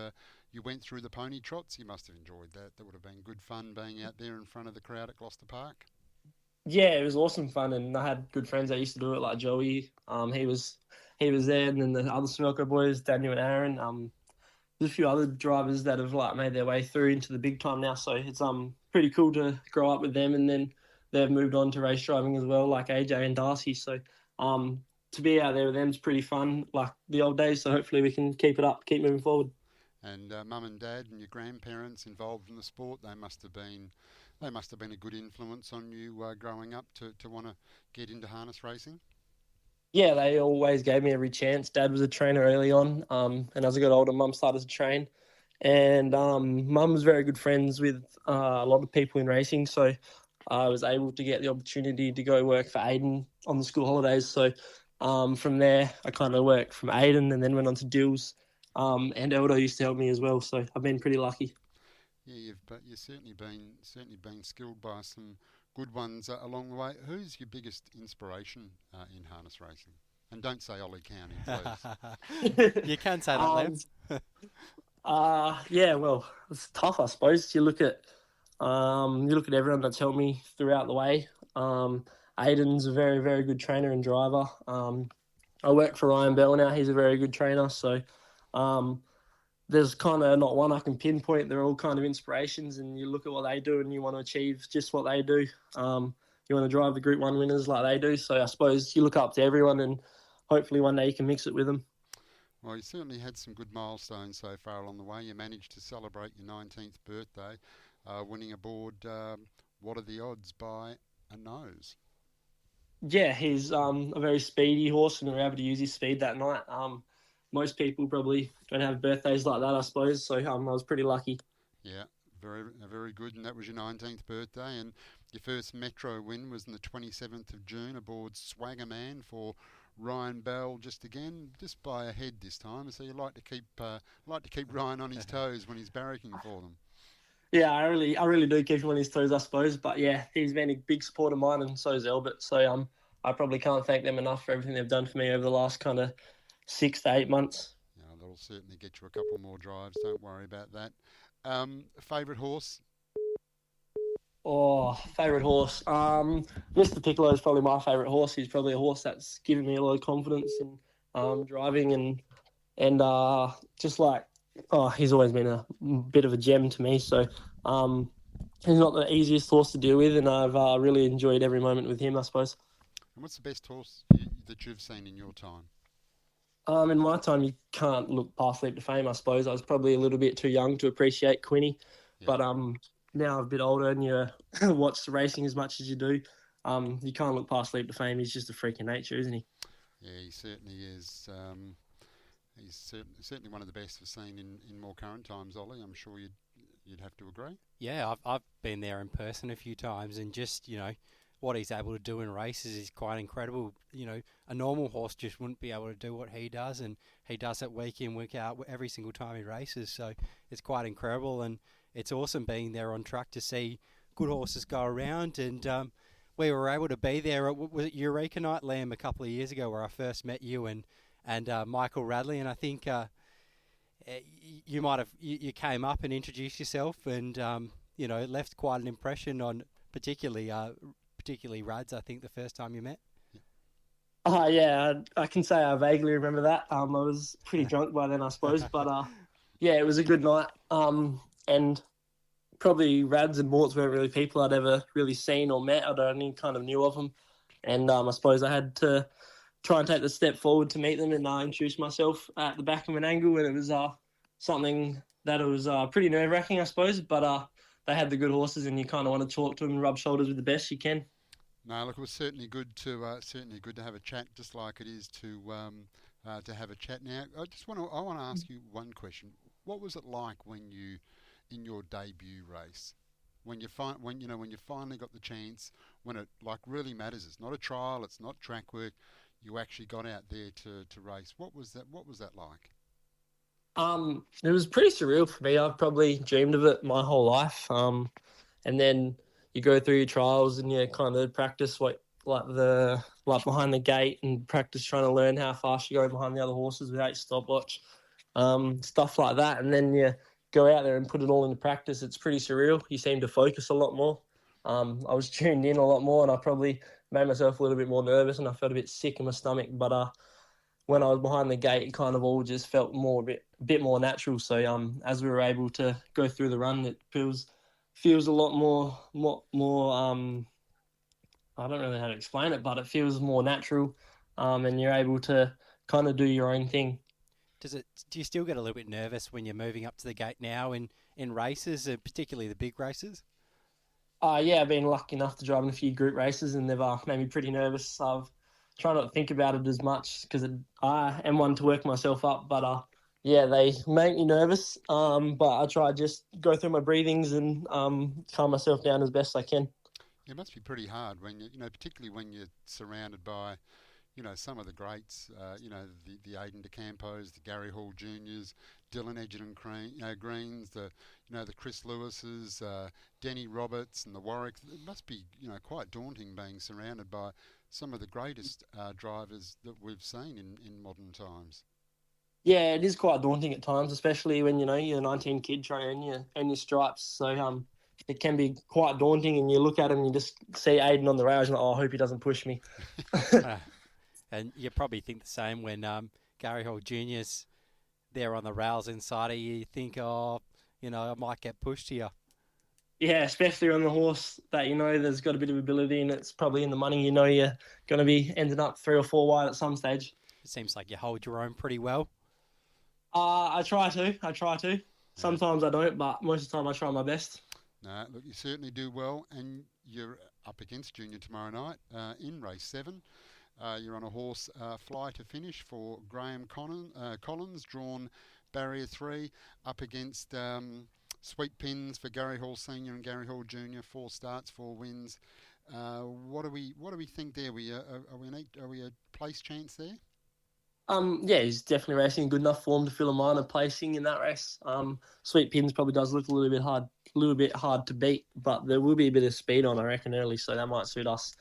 [SPEAKER 5] you went through the pony trots. You must have enjoyed that. That would have been good fun being out there in front of the crowd at Gloucester Park.
[SPEAKER 9] Yeah, it was awesome fun, and I had good friends that used to do it, like Joey. He was there, and then the other Smelko boys, Daniel and Aaron. There's a few other drivers that have made their way through into the big time now. So it's pretty cool to grow up with them, and then they've moved on to race driving as well, like AJ and Darcy. So to be out there with them is pretty fun, like the old days. So hopefully we can keep it up, keep moving forward.
[SPEAKER 5] And mum and dad and your grandparents involved in the sport, they must have been a good influence on you growing up to want to get into harness racing?
[SPEAKER 9] Yeah, they always gave me every chance. Dad was a trainer early on, and as I got older, Mum started to train. And Mum was very good friends with a lot of people in racing, so I was able to get the opportunity to go work for Aiden on the school holidays. So from there, I kind of worked from Aiden and then went on to Dills, and Eldo used to help me as well, so I've been pretty lucky.
[SPEAKER 5] you've certainly been skilled by some good ones along the way. Who's your biggest inspiration in harness racing? And don't say Ollie Cownie, please.
[SPEAKER 6] You can say that, Liam.
[SPEAKER 9] Yeah, well, it's tough, I suppose. You look at everyone that's helped me throughout the way. Aiden's a very, very good trainer and driver. I work for Ryan Bell now. He's a very good trainer. So there's kind of not one I can pinpoint. They're all kind of inspirations, and you look at what they do and you want to achieve just what they do. You want to drive the Group 1 winners like they do. So I suppose you look up to everyone, and hopefully one day you can mix it with them.
[SPEAKER 5] Well, you certainly had some good milestones so far along the way. You managed to celebrate your 19th birthday, winning aboard What Are the Odds by a nose.
[SPEAKER 9] Yeah, he's a very speedy horse, and we were able to use his speed that night. Most people probably don't have birthdays like that, I suppose, so I was pretty lucky.
[SPEAKER 5] Yeah, very good, and that was your 19th birthday, and your first Metro win was on the 27th of June aboard Swaggerman for Ryan Bell, just by a head this time. So you like to keep Ryan on his toes when he's barracking for them.
[SPEAKER 9] Yeah, I really do keep him on his toes, I suppose. But yeah, he's been a big support of mine, and so is Elliott. So I probably can't thank them enough for everything they've done for me over the last kind of 6 to 8 months.
[SPEAKER 5] Yeah, that'll certainly get you a couple more drives. Don't worry about that. Favourite horse?
[SPEAKER 9] Oh, favourite horse. Mr. Piccolo is probably my favourite horse. He's probably a horse that's given me a lot of confidence in driving and just like, he's always been a bit of a gem to me. So he's not the easiest horse to deal with, and I've really enjoyed every moment with him, I suppose.
[SPEAKER 5] And what's the best horse that you've seen in your time?
[SPEAKER 9] In my time, you can't look past Leap to Fame, I suppose. I was probably a little bit too young to appreciate Quinny, but now I'm a bit older and you watch the racing as much as you do. You can't look past Leap to Fame. He's just a freak of nature, isn't he?
[SPEAKER 5] Yeah, he certainly is. He's certainly one of the best we've seen in more current times, Ollie. I'm sure you'd have to agree.
[SPEAKER 6] Yeah, I've been there in person a few times, and just, what he's able to do in races is quite incredible. A normal horse just wouldn't be able to do what he does, and he does it week in, week out, every single time he races. So it's quite incredible, and it's awesome being there on track to see good horses go around. And we were able to be there. Was it Eureka Night, Liam, a couple of years ago, where I first met you and Michael Radley, and I think you came up and introduced yourself, and left quite an impression on particularly Rads. I think the first time you met.
[SPEAKER 9] Yeah, I can say I vaguely remember that. I was pretty drunk by then, I suppose, but yeah, it was a good night. And probably Rads and Morts weren't really people I'd ever really seen or met. I'd only kind of knew of them, and I suppose I had to try and take the step forward to meet them and introduce myself at the back of an angle, and it was something that it was pretty nerve-wracking, I suppose, but they had the good horses, and you kind of want to talk to them and rub shoulders with the best you can.
[SPEAKER 5] No, look, it was certainly good to have a chat, just like it is to have a chat now. I want to ask you one question. What was it like in your debut race, when you finally got the chance, when it really matters? It's not a trial, it's not track work. You actually got out there to race. What was that like?
[SPEAKER 9] It was pretty surreal for me. I've probably dreamed of it my whole life. And then you go through your trials and you kind of practice like behind the gate, and practice trying to learn how fast you go behind the other horses without your stopwatch, stuff like that. And then you go out there and put it all into practice. It's pretty surreal. You seem to focus a lot more. I was tuned in a lot more, and I probably made myself a little bit more nervous, and I felt a bit sick in my stomach. But when I was behind the gate, it kind of all just felt a bit more natural. So as we were able to go through the run, it feels a lot more. I don't really know how to explain it, but it feels more natural, and you're able to kind of do your own thing.
[SPEAKER 6] Do you still get a little bit nervous when you're moving up to the gate now in races, particularly the big races?
[SPEAKER 9] Yeah, I've been lucky enough to drive in a few group races, and they've made me pretty nervous. I've tried not to think about it as much because I am one to work myself up, but yeah, they make me nervous. But I try just go through my breathings and calm myself down as best I can.
[SPEAKER 5] It must be pretty hard when particularly when you're surrounded by, some of the greats, the Aiden de Campos, the Gary Hall Juniors, Dylan Edgerton Greens, the Chris Lewises, Denny Roberts, and the Warwick. It must be quite daunting being surrounded by some of the greatest drivers that we've seen in modern times.
[SPEAKER 9] Yeah, it is quite daunting at times, especially when you're a 19 kid trying to earn your stripes. So it can be quite daunting, and you look at him and you just see Aiden on the rails and I hope he doesn't push me.
[SPEAKER 6] And you probably think the same when Gary Hall Jr.'s there on the rails inside of you. You think, I might get pushed here.
[SPEAKER 9] Yeah, especially on the horse that there's got a bit of ability and it's probably in the money. You're going to be ending up 3 or 4 wide at some stage.
[SPEAKER 6] It seems like you hold your own pretty well.
[SPEAKER 9] I try to. Sometimes I don't, but most of the time I try my best.
[SPEAKER 5] No, look, you certainly do well, and you're up against Junior tomorrow night in race 7. You're on a horse Fly to Finish for Graham Collins, drawn barrier 3, up against Sweet Pins for Gary Hall Senior and Gary Hall Junior. 4 starts, 4 wins. What do we think there? Are we a place chance there?
[SPEAKER 9] Yeah, he's definitely racing in good enough form to fill a minor placing in that race. Sweet Pins probably does look a little bit hard to beat, but there will be a bit of speed on, I reckon, early, so that might suit us.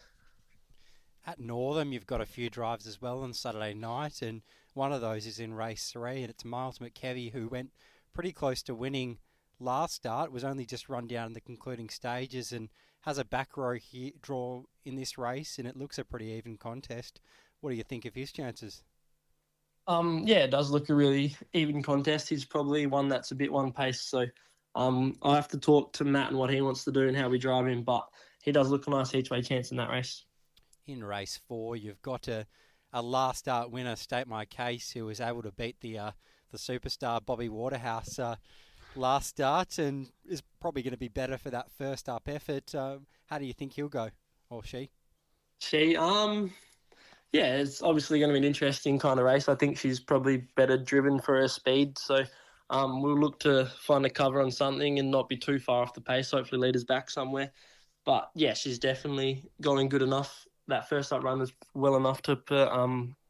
[SPEAKER 6] At Northam, you've got a few drives as well on Saturday night, and one of those is in race 3, and it's Miles McKevy, who went pretty close to winning last start, was only just run down in the concluding stages, and has a back row draw in this race, and it looks a pretty even contest. What do you think of his chances?
[SPEAKER 9] Yeah, it does look a really even contest. He's probably one that's a bit one pace, so I have to talk to Matt and what he wants to do and how we drive him, but he does look a nice each way chance in that race.
[SPEAKER 6] In race 4, you've got a last start winner, State My Case, who was able to beat the superstar Bobby Waterhouse last start, and is probably going to be better for that first up effort. How do you think he'll go, or she?
[SPEAKER 9] Yeah, it's obviously going to be an interesting kind of race. I think she's probably better driven for her speed. So we'll look to find a cover on something and not be too far off the pace, hopefully lead us back somewhere. But, yeah, she's definitely going good enough. That first up run was well enough to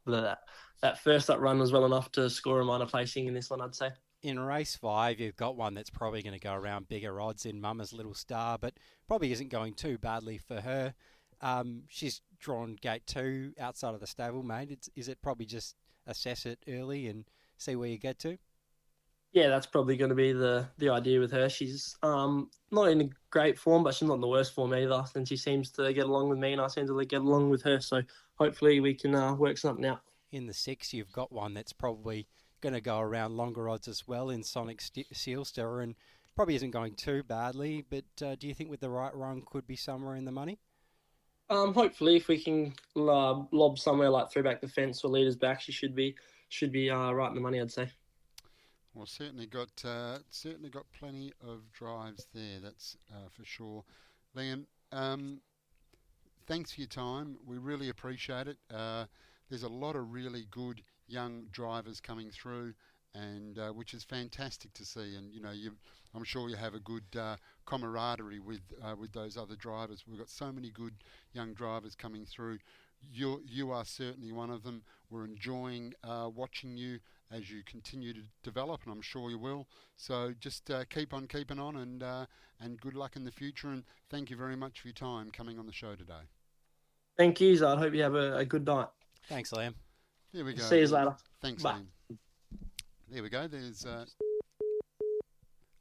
[SPEAKER 9] that first up run was well enough to score a minor placing in this one, I'd say.
[SPEAKER 6] In race 5, you've got one that's probably going to go around bigger odds in Mama's Little Star, but probably isn't going too badly for her. She's drawn gate 2 outside of the stable, mate. Is it probably just assess it early and see where you get to?
[SPEAKER 9] Yeah, that's probably going to be the idea with her. She's not in a great form, but she's not in the worst form either. And she seems to get along with me, and I seem to get along with her. So hopefully we can work something out.
[SPEAKER 6] In the 6, you've got one that's probably going to go around longer odds as well in Sonic Sealster, and probably isn't going too badly. But do you think with the right run could be somewhere in the money?
[SPEAKER 9] Hopefully, if we can lob somewhere like through back the fence or leaders back, she should be right in the money, I'd say.
[SPEAKER 5] Well, certainly got plenty of drives there. That's for sure. Liam, thanks for your time. We really appreciate it. There's a lot of really good young drivers coming through, and which is fantastic to see. And I'm sure you have a good camaraderie with those other drivers. We've got so many good young drivers coming through. You are certainly one of them. We're enjoying watching you as you continue to develop, and I'm sure you will. So just keep on keeping on, and good luck in the future. And thank you very much for your time coming on the show today.
[SPEAKER 9] Thank you, Zard. Hope you have a good night.
[SPEAKER 6] Thanks, Liam.
[SPEAKER 5] There we go.
[SPEAKER 9] See you later.
[SPEAKER 5] Thanks,
[SPEAKER 9] Bye.
[SPEAKER 5] Liam. There we go. There's.
[SPEAKER 6] I'll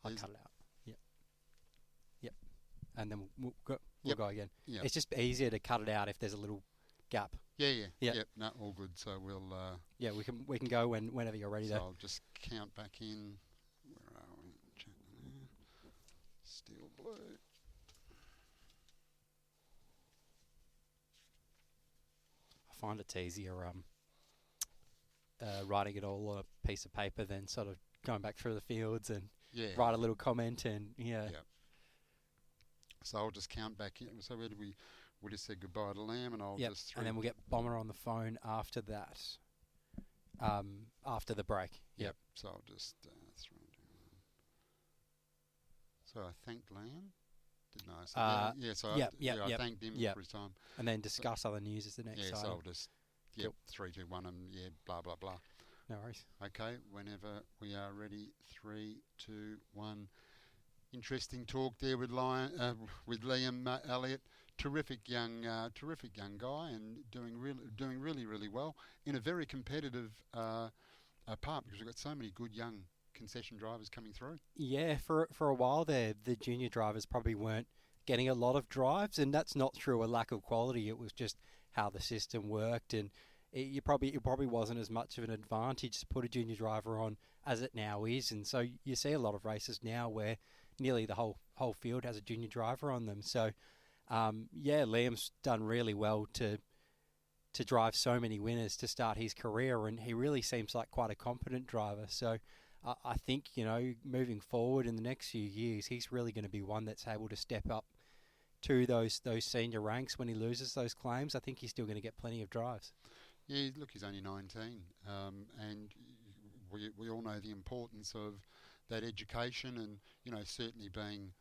[SPEAKER 6] cut it out. Yep. And then we'll go again.
[SPEAKER 5] Yep.
[SPEAKER 6] It's just easier to cut it out if there's a little gap.
[SPEAKER 5] Yeah. Yep. No, all good. So we'll.
[SPEAKER 6] Yeah, we can go whenever you're ready.
[SPEAKER 5] So
[SPEAKER 6] there.
[SPEAKER 5] I'll just count back in. Where are we? Steel blue.
[SPEAKER 6] I find it's easier writing it all on a piece of paper than sort of going back through the fields and write a little comment and
[SPEAKER 5] Yep. So I'll just count back in. So where did we just said goodbye to Lamb, and I'll just.
[SPEAKER 6] And then we'll get Bomber on the phone after that. After the break.
[SPEAKER 5] Yep. So I'll just throw it down. So I thanked Lamb. Didn't I? So I thanked him for his time.
[SPEAKER 6] And then discuss other news as the next.
[SPEAKER 5] So I'll just 3, 2, 1, and blah blah blah.
[SPEAKER 6] No worries.
[SPEAKER 5] Okay, whenever we are ready, 3, 2, 1. Interesting talk there with Liam Elliott. Terrific young guy, and doing really well in a very competitive part, because we've got so many good young concession drivers coming through.
[SPEAKER 6] Yeah, for a while there, the junior drivers probably weren't getting a lot of drives, and that's not through a lack of quality. It was just how the system worked, and it probably wasn't as much of an advantage to put a junior driver on as it now is. And so you see a lot of races now where nearly the whole field has a junior driver on them. So Liam's done really well to drive so many winners to start his career, and he really seems like quite a competent driver. So I think, moving forward in the next few years, he's really going to be one that's able to step up to those senior ranks when he loses those claims. I think he's still going to get plenty of drives.
[SPEAKER 5] Yeah, look, he's only 19, and we all know the importance of that education, and certainly being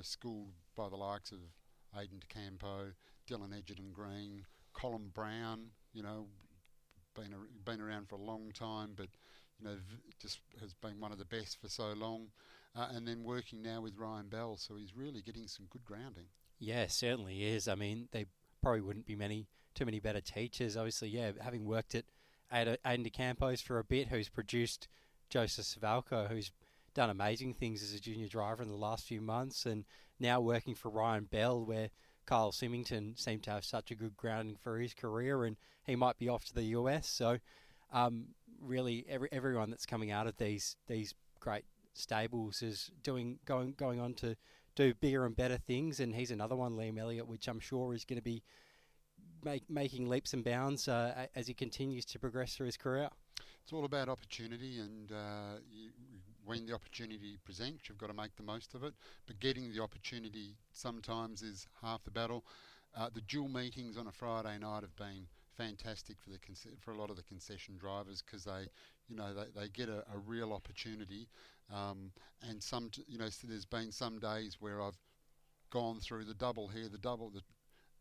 [SPEAKER 5] schooled by the likes of Aidan DeCampo, Dylan Edgerton Green, Colin Brown, been around for a long time, but just has been one of the best for so long, and then working now with Ryan Bell, so he's really getting some good grounding. Yeah,
[SPEAKER 6] certainly is. I mean, they probably wouldn't be too many better teachers. Obviously, having worked at Aidan DeCampo's for a bit, who's produced Joseph Savalco, who's done amazing things as a junior driver in the last few months, and now working for Ryan Bell, where Kyle Symington seemed to have such a good grounding for his career, and he might be off to the US. So really everyone that's coming out of these great stables is going on to do bigger and better things, and he's another one, Liam Elliott, which I'm sure is going to be making leaps and bounds as he continues to progress through his career.
[SPEAKER 5] It's all about opportunity, and when the opportunity presents, you've got to make the most of it. But getting the opportunity sometimes is half the battle. The dual meetings on a Friday night have been fantastic for a lot of the concession drivers, because they get a real opportunity. And so there's been some days where I've gone through the double here,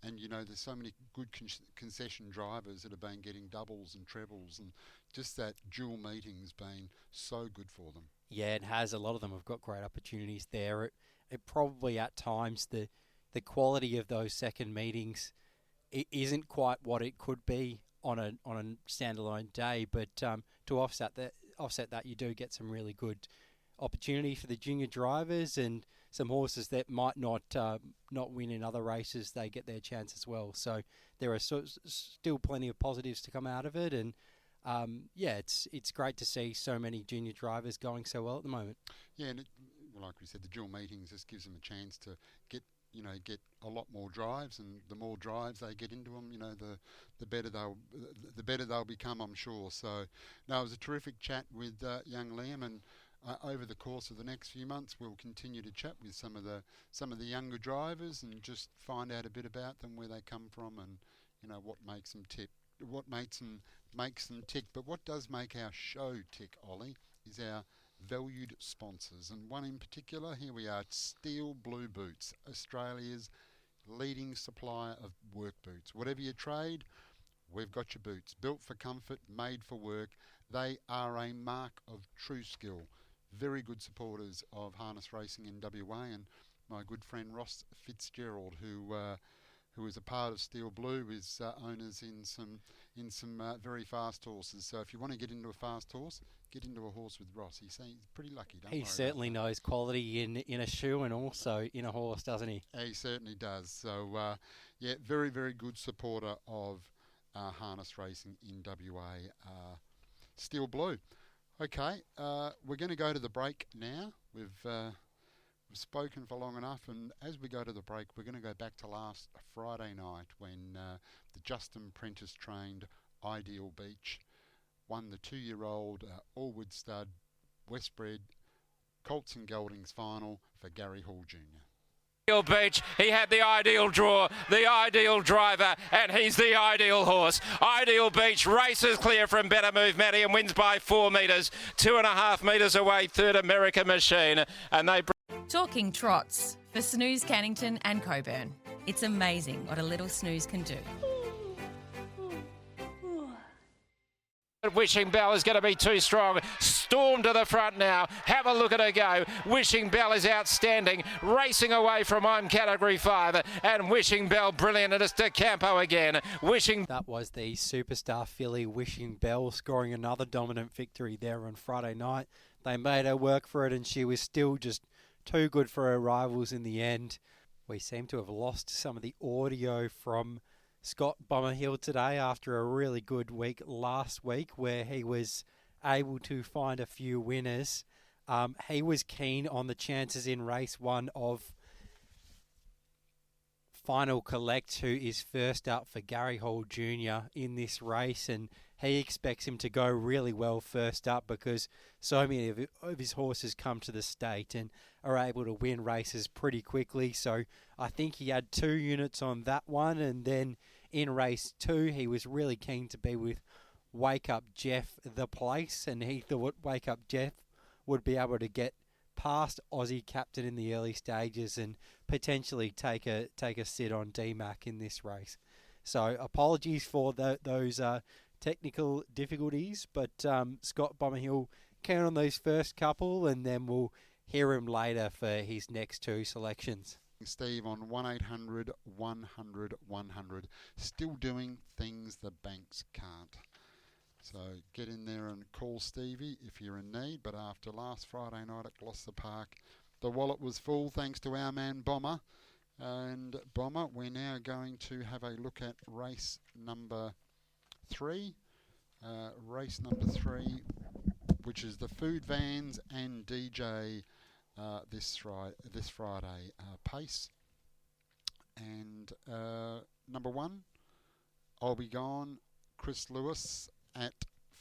[SPEAKER 5] and there's so many good concession drivers that have been getting doubles and trebles, and just that dual meeting's been so good for them.
[SPEAKER 6] Yeah, it has. A lot of them have got great opportunities there. It probably at times the quality of those second meetings it isn't quite what it could be on a standalone day, but to offset that, you do get some really good opportunity for the junior drivers, and some horses that might not win in other races, they get their chance as well. So there are still plenty of positives to come out of it, and it's great to see so many junior drivers going so well at the moment. Yeah,
[SPEAKER 5] and like we said, the dual meetings just gives them a chance to get a lot more drives, and the more drives they get into them, the better they'll become, I'm sure. So, no, it was a terrific chat with young Liam, and over the course of the next few months, we'll continue to chat with some of the younger drivers and just find out a bit about them, where they come from, and what makes them tick. What makes them tick. But what does make our show tick, Ollie, is our valued sponsors, and one in particular, here we are, Steel Blue Boots, Australia's leading supplier of work boots. Whatever your trade, we've got your boots. Built for comfort, made for work. They are a mark of true skill. Very good supporters of harness racing in WA, and my good friend Ross Fitzgerald, who is a part of Steel Blue, is owners in some very fast horses. So if you want to get into a fast horse, get into a horse with Ross. He's pretty lucky.
[SPEAKER 6] He certainly knows quality in a shoe and also in a horse, doesn't he?
[SPEAKER 5] He certainly does. So very, very good supporter of harness racing in WA. Steel Blue. Okay, we're going to go to the break now. We've spoken for long enough, and as we go to the break, we're going to go back to last Friday night when the Justin Prentice trained Ideal Beach won the 2-year-old Allwood Stud Westbred Colts and Geldings final for Gary Hall Jr.
[SPEAKER 4] Ideal Beach, he had the ideal draw, the ideal driver, and he's the ideal horse. Ideal Beach races clear from Better Move Matty and wins by 4 metres, 2.5 metres away, third American Machine, and they...
[SPEAKER 10] Talking Trots for Snooze, Cannington and Coburn. It's amazing what a little snooze can do.
[SPEAKER 4] Wishing Bell is going to be too strong. Storm to the front now. Have a look at her go. Wishing Bell is outstanding. Racing away from on category 5. And Wishing Bell brilliant. And it's De Campo again.
[SPEAKER 6] That was the superstar filly Wishing Bell scoring another dominant victory there on Friday night. They made her work for it and she was still just too good for her rivals in the end. We seem to have lost some of the audio from Scott Bomberhill today after a really good week last week where he was able to find a few winners. He was keen on the chances in race 1 of Final Collect, who is first up for Gary Hall Jr. in this race, and he expects him to go really well first up because so many of his horses come to the state and are able to win races pretty quickly. So I think he had 2 units on that one, and then in race 2 he was really keen to be with Wake Up Jeff the place, and he thought Wake Up Jeff would be able to get past Aussie Captain in the early stages and potentially take a sit on DMAC in this race. So apologies for those technical difficulties, but Scott Bomberhill count on those first couple, and then we'll hear him later for his next 2 selections.
[SPEAKER 5] Steve on 1-800 100 100, still doing things the banks can't. So get in there and call Stevie if you're in need. But after last Friday night at Gloucester Park, the wallet was full thanks to our man Bomber. And Bomber, we're now going to have a look at race number 3. Race number 3, which is the Food Vans and DJ this Friday pace. And number 1, I'll Be Gone, Chris Lewis at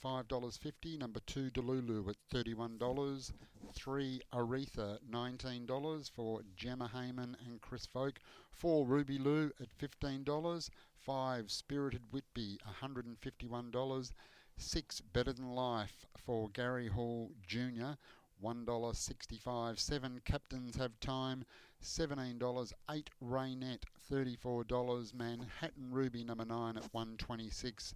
[SPEAKER 5] $5.50. Number 2, Delulu at $31. 3, Aretha, $19 for Gemma Heyman and Chris Folk. 4, Ruby Lou at $15. 5, Spirited Whitby, $151. 6, Better Than Life for Gary Hall Jr., $1.65. 7, Captains Have Time, $17. 8, Raynette, $34. Manhattan Ruby, number 9 at $126.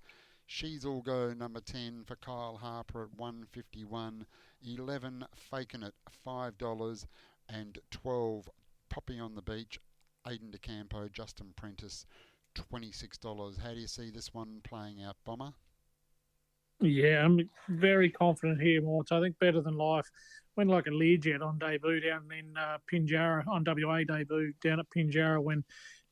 [SPEAKER 5] She's All Go, number 10 for Kyle Harper at $151. 11, Fakin' It, $5. And 12, Poppy on the Beach, Aidan De Campo, Justin Prentice, $26. How do you see this one playing out, Bomber?
[SPEAKER 11] Yeah, I'm very confident here, Morts. I think Better Than Life went like a Learjet on debut down in Pinjarra, on WA debut down at Pinjarra when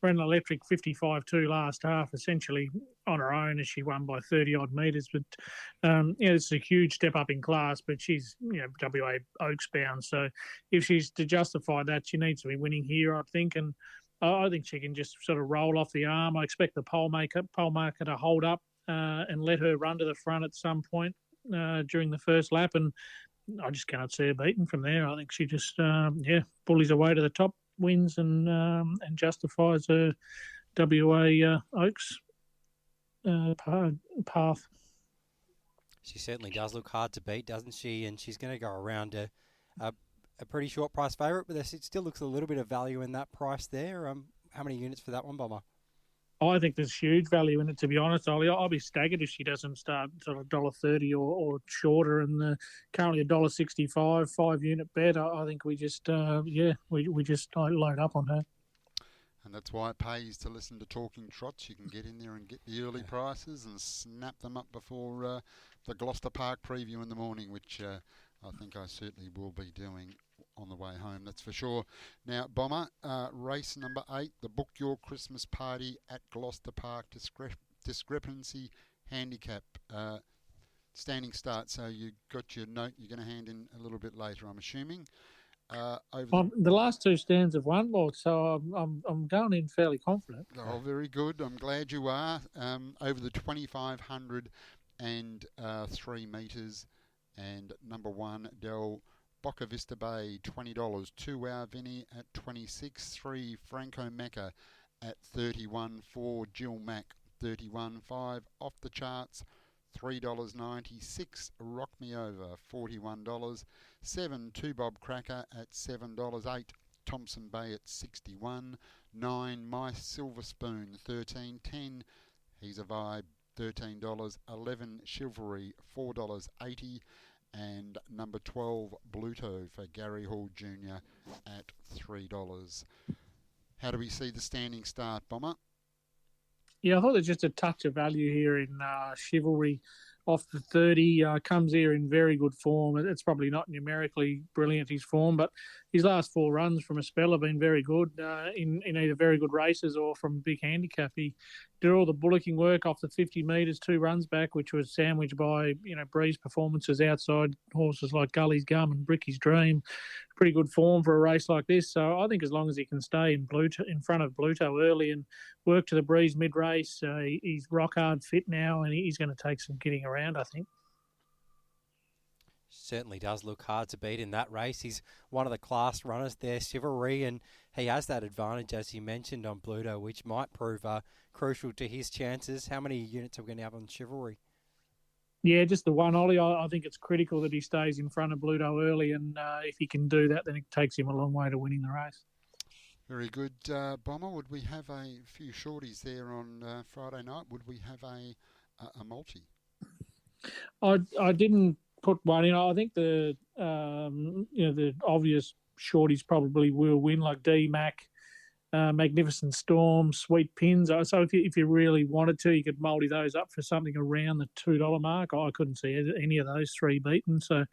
[SPEAKER 11] ran an electric 55-2 last half, essentially on her own as she won by 30-odd metres. But, it's a huge step up in class, but she's, WA Oaks bound. So if she's to justify that, she needs to be winning here, I think. And I think she can just sort of roll off the arm. I expect the pole marker to hold up and let her run to the front at some point during the first lap. And I just can't see her beaten from there. I think she just, bullies her way to the top, wins and justifies her WA Oaks path.
[SPEAKER 6] She certainly does look hard to beat, doesn't she? And she's going to go around a pretty short price favourite, but it still looks a little bit of value in that price there. How many units for that one, Bomber?
[SPEAKER 11] I think there's huge value in it, to be honest, Ollie. I'll be staggered if she doesn't start sort of $1.30 or shorter, and currently $1.65, 5-unit bet. I think we just, we just load up on her.
[SPEAKER 5] And that's why it pays to listen to Talking Trots. You can get in there and get the early prices and snap them up before the Gloucester Park preview in the morning, which I think I certainly will be doing on the way home, that's for sure. Now, Bomber, race number 8, the Book Your Christmas Party at Gloucester Park discrepancy handicap. Standing start, so you got your note you're going to hand in a little bit later, I'm assuming.
[SPEAKER 11] The last 2 stands have won, Lord, so I'm going in fairly confident.
[SPEAKER 5] Oh, very good. I'm glad you are. Over the 2,500 and 3 metres, and number 1, Del Boca Vista Bay, $20. 2 Hour Vinny at 26. 3 Franco Mecca at 31. 4 Jill Mack, 31. 5 Off the Charts, $3.90. 6 Rock Me Over, $41. 7 2 Bob Cracker at $7. 8 Thompson Bay at 61. 9 My Silver Spoon, 13. 10 He's a Vibe, $13. 11 Chivalry, $4.80. And number 12 Bluto for Gary Hall Jr. at $3. How do we see the standing start, Bomber?
[SPEAKER 11] Yeah, I thought there's just a touch of value here in Chivalry off the 30. Comes here in very good form. It's probably not numerically brilliant, his form, but his last 4 runs from a spell have been very good in either very good races or from big handicap. He did all the bullocking work off the 50 metres, 2 runs back, which was sandwiched by, Breeze performances outside horses like Gully's Gum and Bricky's Dream. Pretty good form for a race like this. So I think as long as he can stay in front of Bluto early and work to the breeze mid-race, he's rock hard fit now, and he's going to take some getting around, I think.
[SPEAKER 6] Certainly does look hard to beat in that race. He's one of the class runners there, Chivalry, and he has that advantage, as you mentioned, on Bluto, which might prove crucial to his chances. How many units are we going to have on Chivalry?
[SPEAKER 11] Yeah, just the one, Ollie. I think it's critical that he stays in front of Bluto early, and if he can do that, then it takes him a long way to winning the race.
[SPEAKER 5] Very good, Bomber. Would we have a few shorties there on Friday night? Would we have a multi?
[SPEAKER 11] I didn't put one in. I think the obvious shorties probably will win, like D-Mac, Magnificent Storm, Sweet Pins. So if you really wanted to, you could multi those up for something around the $2 mark. I couldn't see any of those 3 beaten, so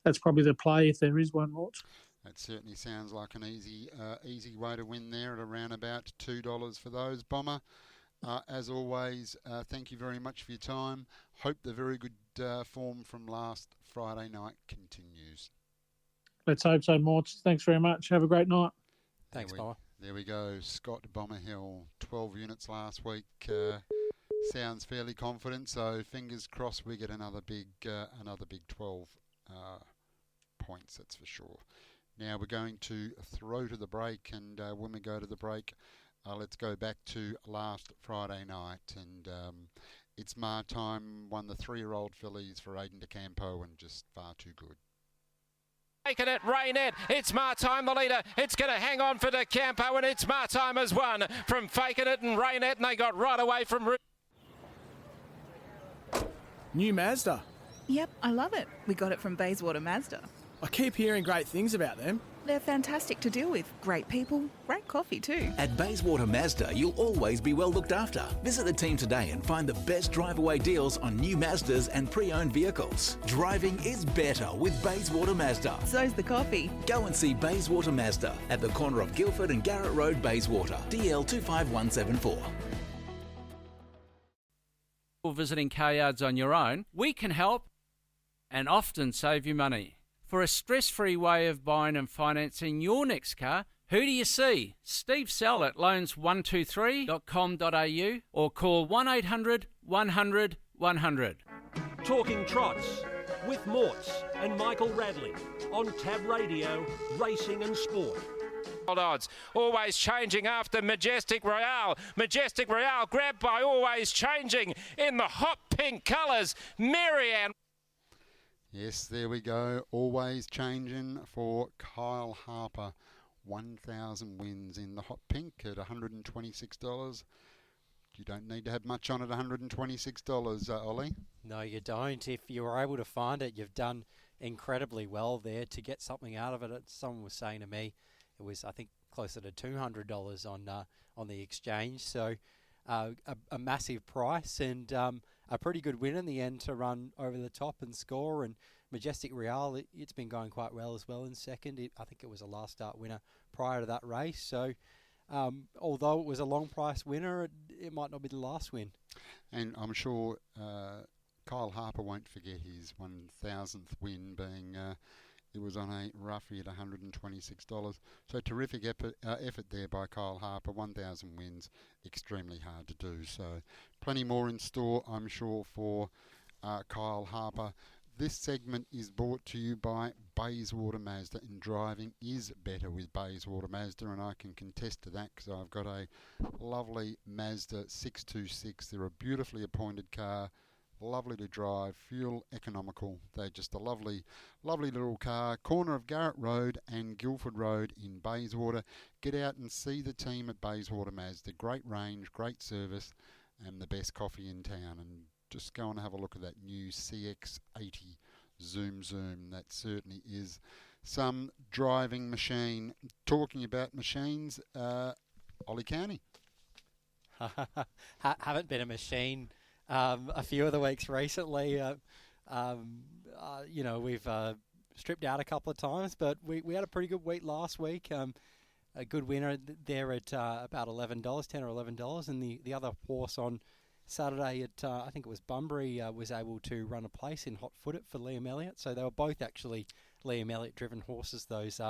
[SPEAKER 11] that's probably the play if there is one more.
[SPEAKER 5] That certainly sounds like an easy way to win there at around about $2 for those, Bomber. As always, thank you very much for your time. Hope the very good form from last Friday night continues.
[SPEAKER 11] Let's hope so, Mort. Thanks very much. Have a great night.
[SPEAKER 6] Thanks, Bomber.
[SPEAKER 5] There we go. Scott Bomber Hill, 12 units last week. Sounds fairly confident, so fingers crossed we get another big 12 points, that's for sure. Now we're going to throw to the break, and when we go to the break, let's go back to last Friday night, and it's Martime won the 3-year-old fillies for Aidan de Campo, and just far too good.
[SPEAKER 4] Taking it, Raynette. It's Martime, the leader. It's going to hang on for De Campo, and it's Martime has won from Faking It and Raynette, and they got right away from...
[SPEAKER 12] New Mazda.
[SPEAKER 13] Yep, I love it. We got it from Bayswater Mazda.
[SPEAKER 12] I keep hearing great things about them.
[SPEAKER 13] They're fantastic to deal with. Great people, great coffee too.
[SPEAKER 14] At Bayswater Mazda, you'll always be well looked after. Visit the team today and find the best drive-away deals on new Mazdas and pre-owned vehicles. Driving is better with Bayswater Mazda.
[SPEAKER 13] So's the coffee.
[SPEAKER 14] Go and see Bayswater Mazda at the corner of Guildford and Garrett Road, Bayswater. DL 25174.
[SPEAKER 15] Visiting car yards on your own, we can help and often save you money. For a stress-free way of buying and financing your next car, who do you see? Steve Sell at loans123.com.au or call 1800 100 100.
[SPEAKER 2] Talking Trots with Morts and Michael Radley on Tab Radio, Racing and Sport.
[SPEAKER 4] Odds always changing after Majestic Royale. Majestic Royale grabbed by Always Changing in the hot pink colours. Marianne.
[SPEAKER 5] Yes, there we go. Always Changing for Kyle Harper. 1,000 wins in the hot pink at $126. You don't need to have much on at $126, Ollie.
[SPEAKER 6] No, you don't. If you were able to find it, you've done incredibly well there to get something out of it. Someone was saying to me, it was, I think, closer to $200 on the exchange. So a massive price and a pretty good win in the end to run over the top and score. And Majestic Real, it's been going quite well as well in second. I think it was a last start winner prior to that race. So although it was a long price winner, it might not be the last win. And
[SPEAKER 5] I'm sure Kyle Harper won't forget his 1,000th win being... it was on a roughly at $126. So terrific effort there by Kyle Harper. 1,000 wins, extremely hard to do. So plenty more in store, I'm sure, for Kyle Harper. This segment is brought to you by Bayswater Mazda, and driving is better with Bayswater Mazda, and I can contest to that because I've got a lovely Mazda 626. They're a beautifully appointed car. Lovely to drive, fuel economical. They're just a lovely little car. Corner of Garrett Road and Guildford Road in Bayswater. Get out and see the team at Bayswater Mazda. Great range, great service, and the best coffee in town. And just go and have a look at that new CX80 Zoom. That certainly is some driving machine. Talking about machines, Ollie Cownie.
[SPEAKER 6] Haven't been a machine a few of the weeks recently. We've stripped out a couple of times, but we had a pretty good week last week. A good winner there at about $11, $10 or $11, and the other horse on Saturday at I think it was Bunbury was able to run a place in Hot Foot It for Liam Elliott. So they were both actually Liam Elliott driven horses, those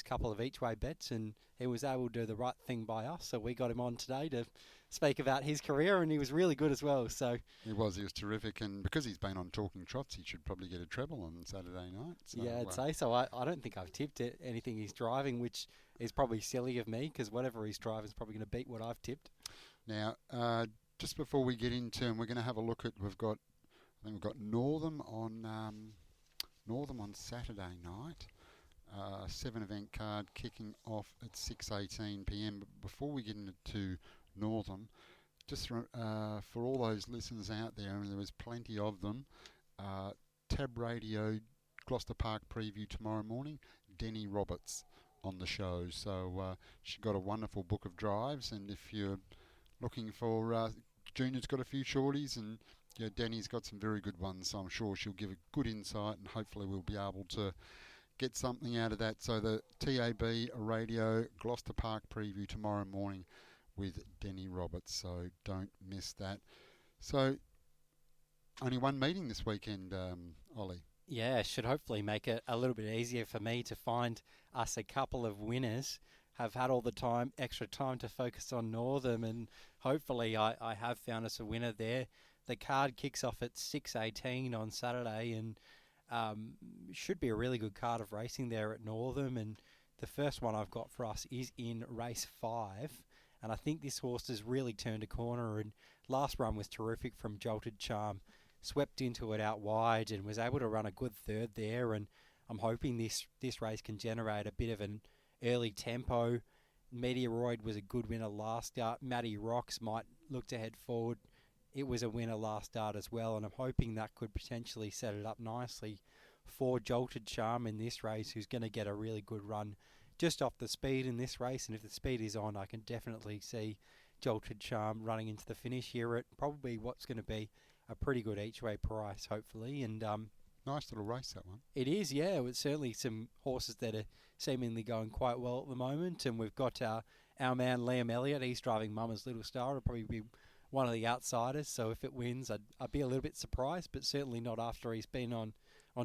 [SPEAKER 6] couple of each way bets, and he was able to do the right thing by us. So we got him on today to speak about his career, and he was really good as well. So
[SPEAKER 5] he was terrific, and because he's been on Talking Trots, he should probably get a treble on Saturday night. So,
[SPEAKER 6] yeah, I'd say so. I don't think I've tipped anything he's driving, which is probably silly of me because whatever he's driving is probably going to beat what I've tipped.
[SPEAKER 5] Now, just before we get into, and we're going to have a look at, we've got Northam on Saturday night. 7-event card kicking off at 6:18 p.m. But before we get into Northam, just for all those listeners out there, and there was plenty of them, Tab Radio Gloucester Park preview tomorrow morning, Denny Roberts on the show. So she got a wonderful book of drives, and if you're looking for, Junior's got a few shorties, and Denny's got some very good ones, so I'm sure she'll give a good insight, and hopefully we'll be able to get something out of that. So the TAB Radio Gloucester Park preview tomorrow morning with Denny Roberts, so don't miss that. So only one meeting this weekend, Ollie.
[SPEAKER 6] Yeah, should hopefully make it a little bit easier for me to find us a couple of winners. Have had all the extra time to focus on Northam, and hopefully I have found us a winner there. The card kicks off at 6:18 on Saturday, and should be a really good card of racing there at Northam. And the first one I've got for us is in race 5, and I think this horse has really turned a corner, and last run was terrific from Jolted Charm. Swept into it out wide and was able to run a good third there, and I'm hoping this race can generate a bit of an early tempo. Meteoroid was a good winner last start. Matty Rocks might look to head forward. It was a winner last start as well, and I'm hoping that could potentially set it up nicely for Jolted Charm in this race, who's going to get a really good run just off the speed in this race. And if the speed is on, I can definitely see Jolted Charm running into the finish here at probably what's going to be a pretty good each-way price, hopefully. And
[SPEAKER 5] nice little race, that one.
[SPEAKER 6] It is, yeah. It's certainly some horses that are seemingly going quite well at the moment. And we've got our man Liam Elliott. He's driving Mama's Little Star. It'll probably be one of the outsiders. So if it wins, I'd be a little bit surprised, but certainly not after he's been on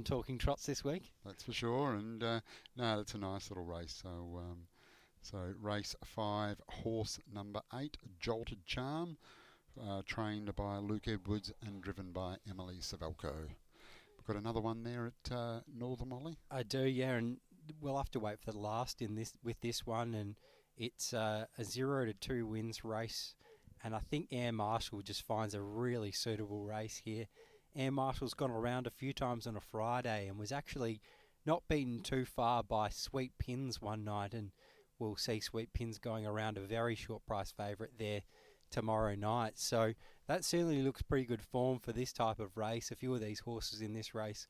[SPEAKER 6] Talking Trots this week.
[SPEAKER 5] That's for sure. And no, that's a nice little race. So race 5, horse number 8, Jolted Charm. Trained by Luke Edwards and driven by Emily Savelko. We've got another one there at Northam, Ollie?
[SPEAKER 6] I do, yeah, and we'll have to wait for the last with this one, and it's a 0-2 wins race, and I think Air Marshal just finds a really suitable race here. Air Marshal's gone around a few times on a Friday and was actually not beaten too far by Sweet Pins one night, and we'll see Sweet Pins going around a very short price favourite there tomorrow night. So that certainly looks pretty good form for this type of race. A few of these horses in this race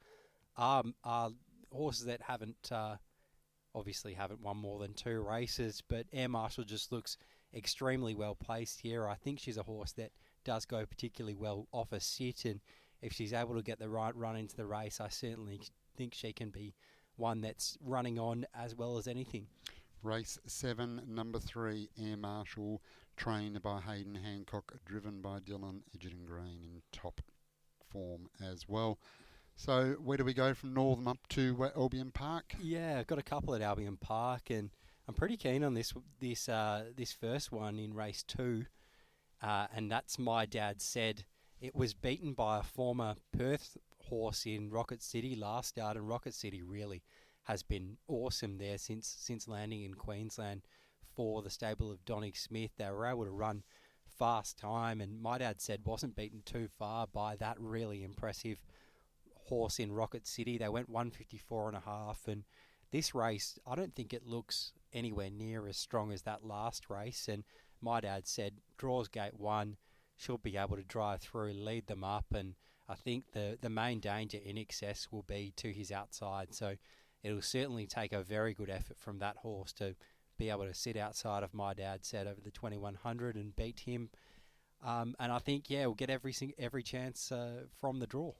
[SPEAKER 6] are horses that obviously haven't won more than 2 races, but Air Marshal just looks extremely well placed here. I think she's a horse that does go particularly well off a sit, and if she's able to get the right run into the race, I certainly think she can be one that's running on as well as anything.
[SPEAKER 5] Race 7, number 3, Air Marshal, trained by Hayden Hancock, driven by Dylan Edgerton Green in top form as well. So where do we go from Northam up to Albion Park?
[SPEAKER 6] Yeah, I've got a couple at Albion Park, and I'm pretty keen on this first one in race 2, and that's My Dad Said. It was beaten by a former Perth horse in Rocket City last start, and Rocket City really has been awesome there since landing in Queensland for the stable of Donnie Smith. They were able to run fast time, and My Dad Said wasn't beaten too far by that really impressive horse in Rocket City. They went 154.5, and this race, I don't think it looks anywhere near as strong as that last race. And My Dad Said draws gate 1. should be able to drive through, lead them up, and I think the main danger in excess will be to his outside. So it'll certainly take a very good effort from that horse to be able to sit outside of My Dad Said over the 2100 and beat him. And I think, we'll get every chance from the draw.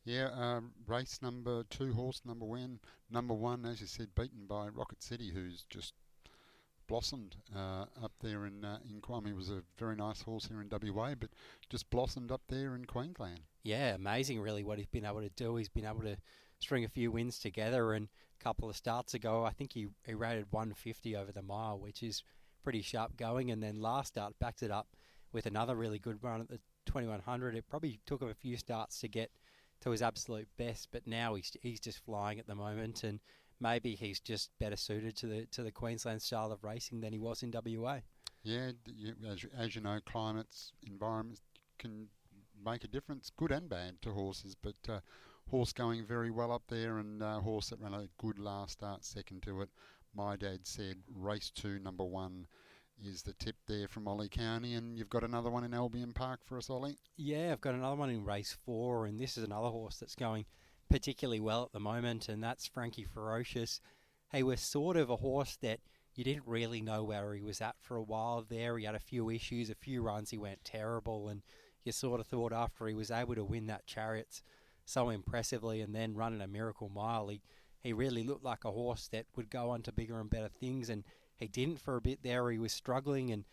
[SPEAKER 5] Yeah, race number 2, horse number one, as you said, beaten by Rocket City, who's just blossomed up there in Cownie. It was a very nice horse here in WA, but just blossomed up there in Queensland.
[SPEAKER 6] Yeah, amazing really what he's been able to do. He's been able to string a few wins together, and a couple of starts ago I think he rated 150 over the mile, which is pretty sharp going, and then last start backed it up with another really good run at the 2100. It probably took him a few starts to get to his absolute best, but now he's just flying at the moment, and maybe he's just better suited to the Queensland style of racing than he was in WA.
[SPEAKER 5] Yeah, as you know, climates, environments can make a difference, good and bad, to horses. But horse going very well up there, and horse that ran a good last start, second to it. My Dad Said race 2, number 1 is the tip there from Ollie Cownie, and you've got another one in Albion Park for us, Ollie?
[SPEAKER 6] Yeah, I've got another one in race 4, and this is another horse that's going particularly well at the moment, and that's Frankie Ferocious. He was sort of a horse that you didn't really know where he was at for a while there. He had a few issues, a few runs he went terrible, and you sort of thought after he was able to win that Chariots so impressively and then running a miracle mile, he really looked like a horse that would go on to bigger and better things, and he didn't for a bit there. He was struggling, and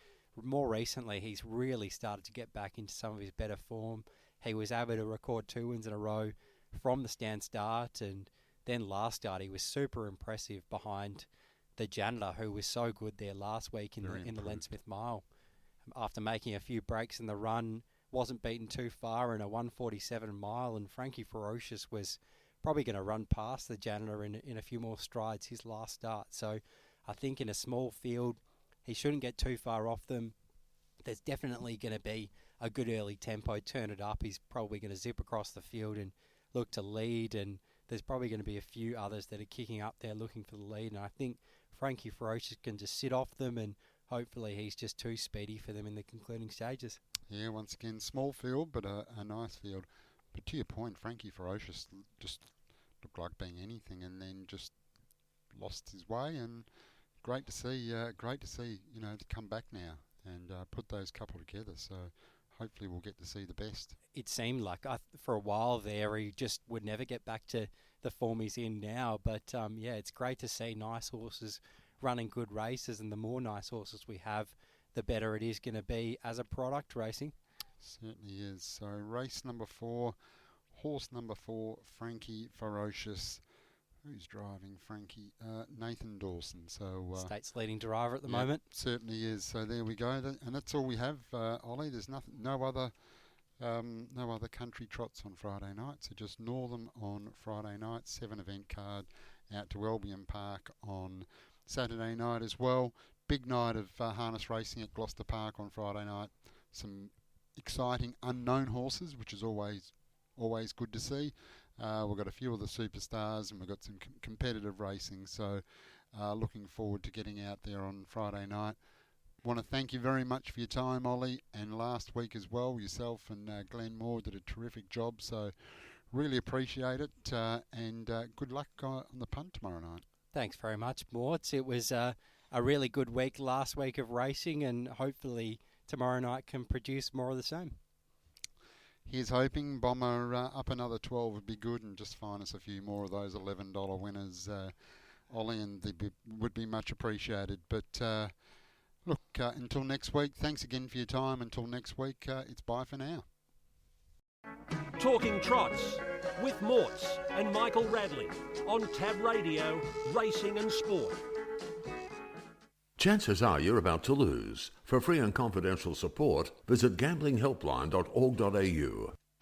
[SPEAKER 6] more recently he's really started to get back into some of his better form. He was able to record 2 wins in a row from the stand start, and then last start he was super impressive behind the janitor, who was so good there last week in the Len Smith Mile. After making a few breaks in the run, wasn't beaten too far in a 147 mile, and Frankie Ferocious was probably going to run past the janitor in a few more strides his last start. So I think in a small field, he shouldn't get too far off them. There's definitely going to be a good early tempo, turn it up. He's probably going to zip across the field and look to lead, and there's probably going to be a few others that are kicking up there looking for the lead, and I think Frankie Ferocious can just sit off them, and hopefully he's just too speedy for them in the concluding stages.
[SPEAKER 5] Yeah, once again, small field, but a nice field. But to your point, Frankie Ferocious just looked like being anything, and then just lost his way, and great to see, to come back now and put those couple together. So hopefully we'll get to see the best.
[SPEAKER 6] It seemed like for a while there he just would never get back to the form he's in now. But it's great to see nice horses running good races, and the more nice horses we have, the better it is going to be as a product racing.
[SPEAKER 5] Certainly is. So race number 4, horse number 4, Frankie Ferocious. Who's driving Frankie? Nathan Dawson. So
[SPEAKER 6] State's leading driver at the moment.
[SPEAKER 5] Certainly is. So there we go. And that's all we have, Ollie. There's no other country trots on Friday night. So just Northern on Friday night. 7 event card out to Albion Park on Saturday night as well. Big night of harness racing at Gloucester Park on Friday night. Some exciting unknown horses, which is always good to see. We've got a few of the superstars, and we've got some competitive racing. So looking forward to getting out there on Friday night. Want to thank you very much for your time, Ollie, and last week as well. Yourself and Glen Moore did a terrific job. So really appreciate it, and good luck on the punt tomorrow night.
[SPEAKER 6] Thanks very much, Morts. It was a really good week last week of racing, and hopefully tomorrow night can produce more of the same.
[SPEAKER 5] Here's hoping. Bomber up another 12 would be good, and just find us a few more of those $11 winners, Ollie, and they would be much appreciated. But look, until next week, thanks again for your time. Until next week, it's bye for now.
[SPEAKER 2] Talking Trots with Morts and Michael Radley on Tab Radio, Racing and Sport.
[SPEAKER 16] Chances are you're about to lose. For free and confidential support, visit gamblinghelpline.org.au.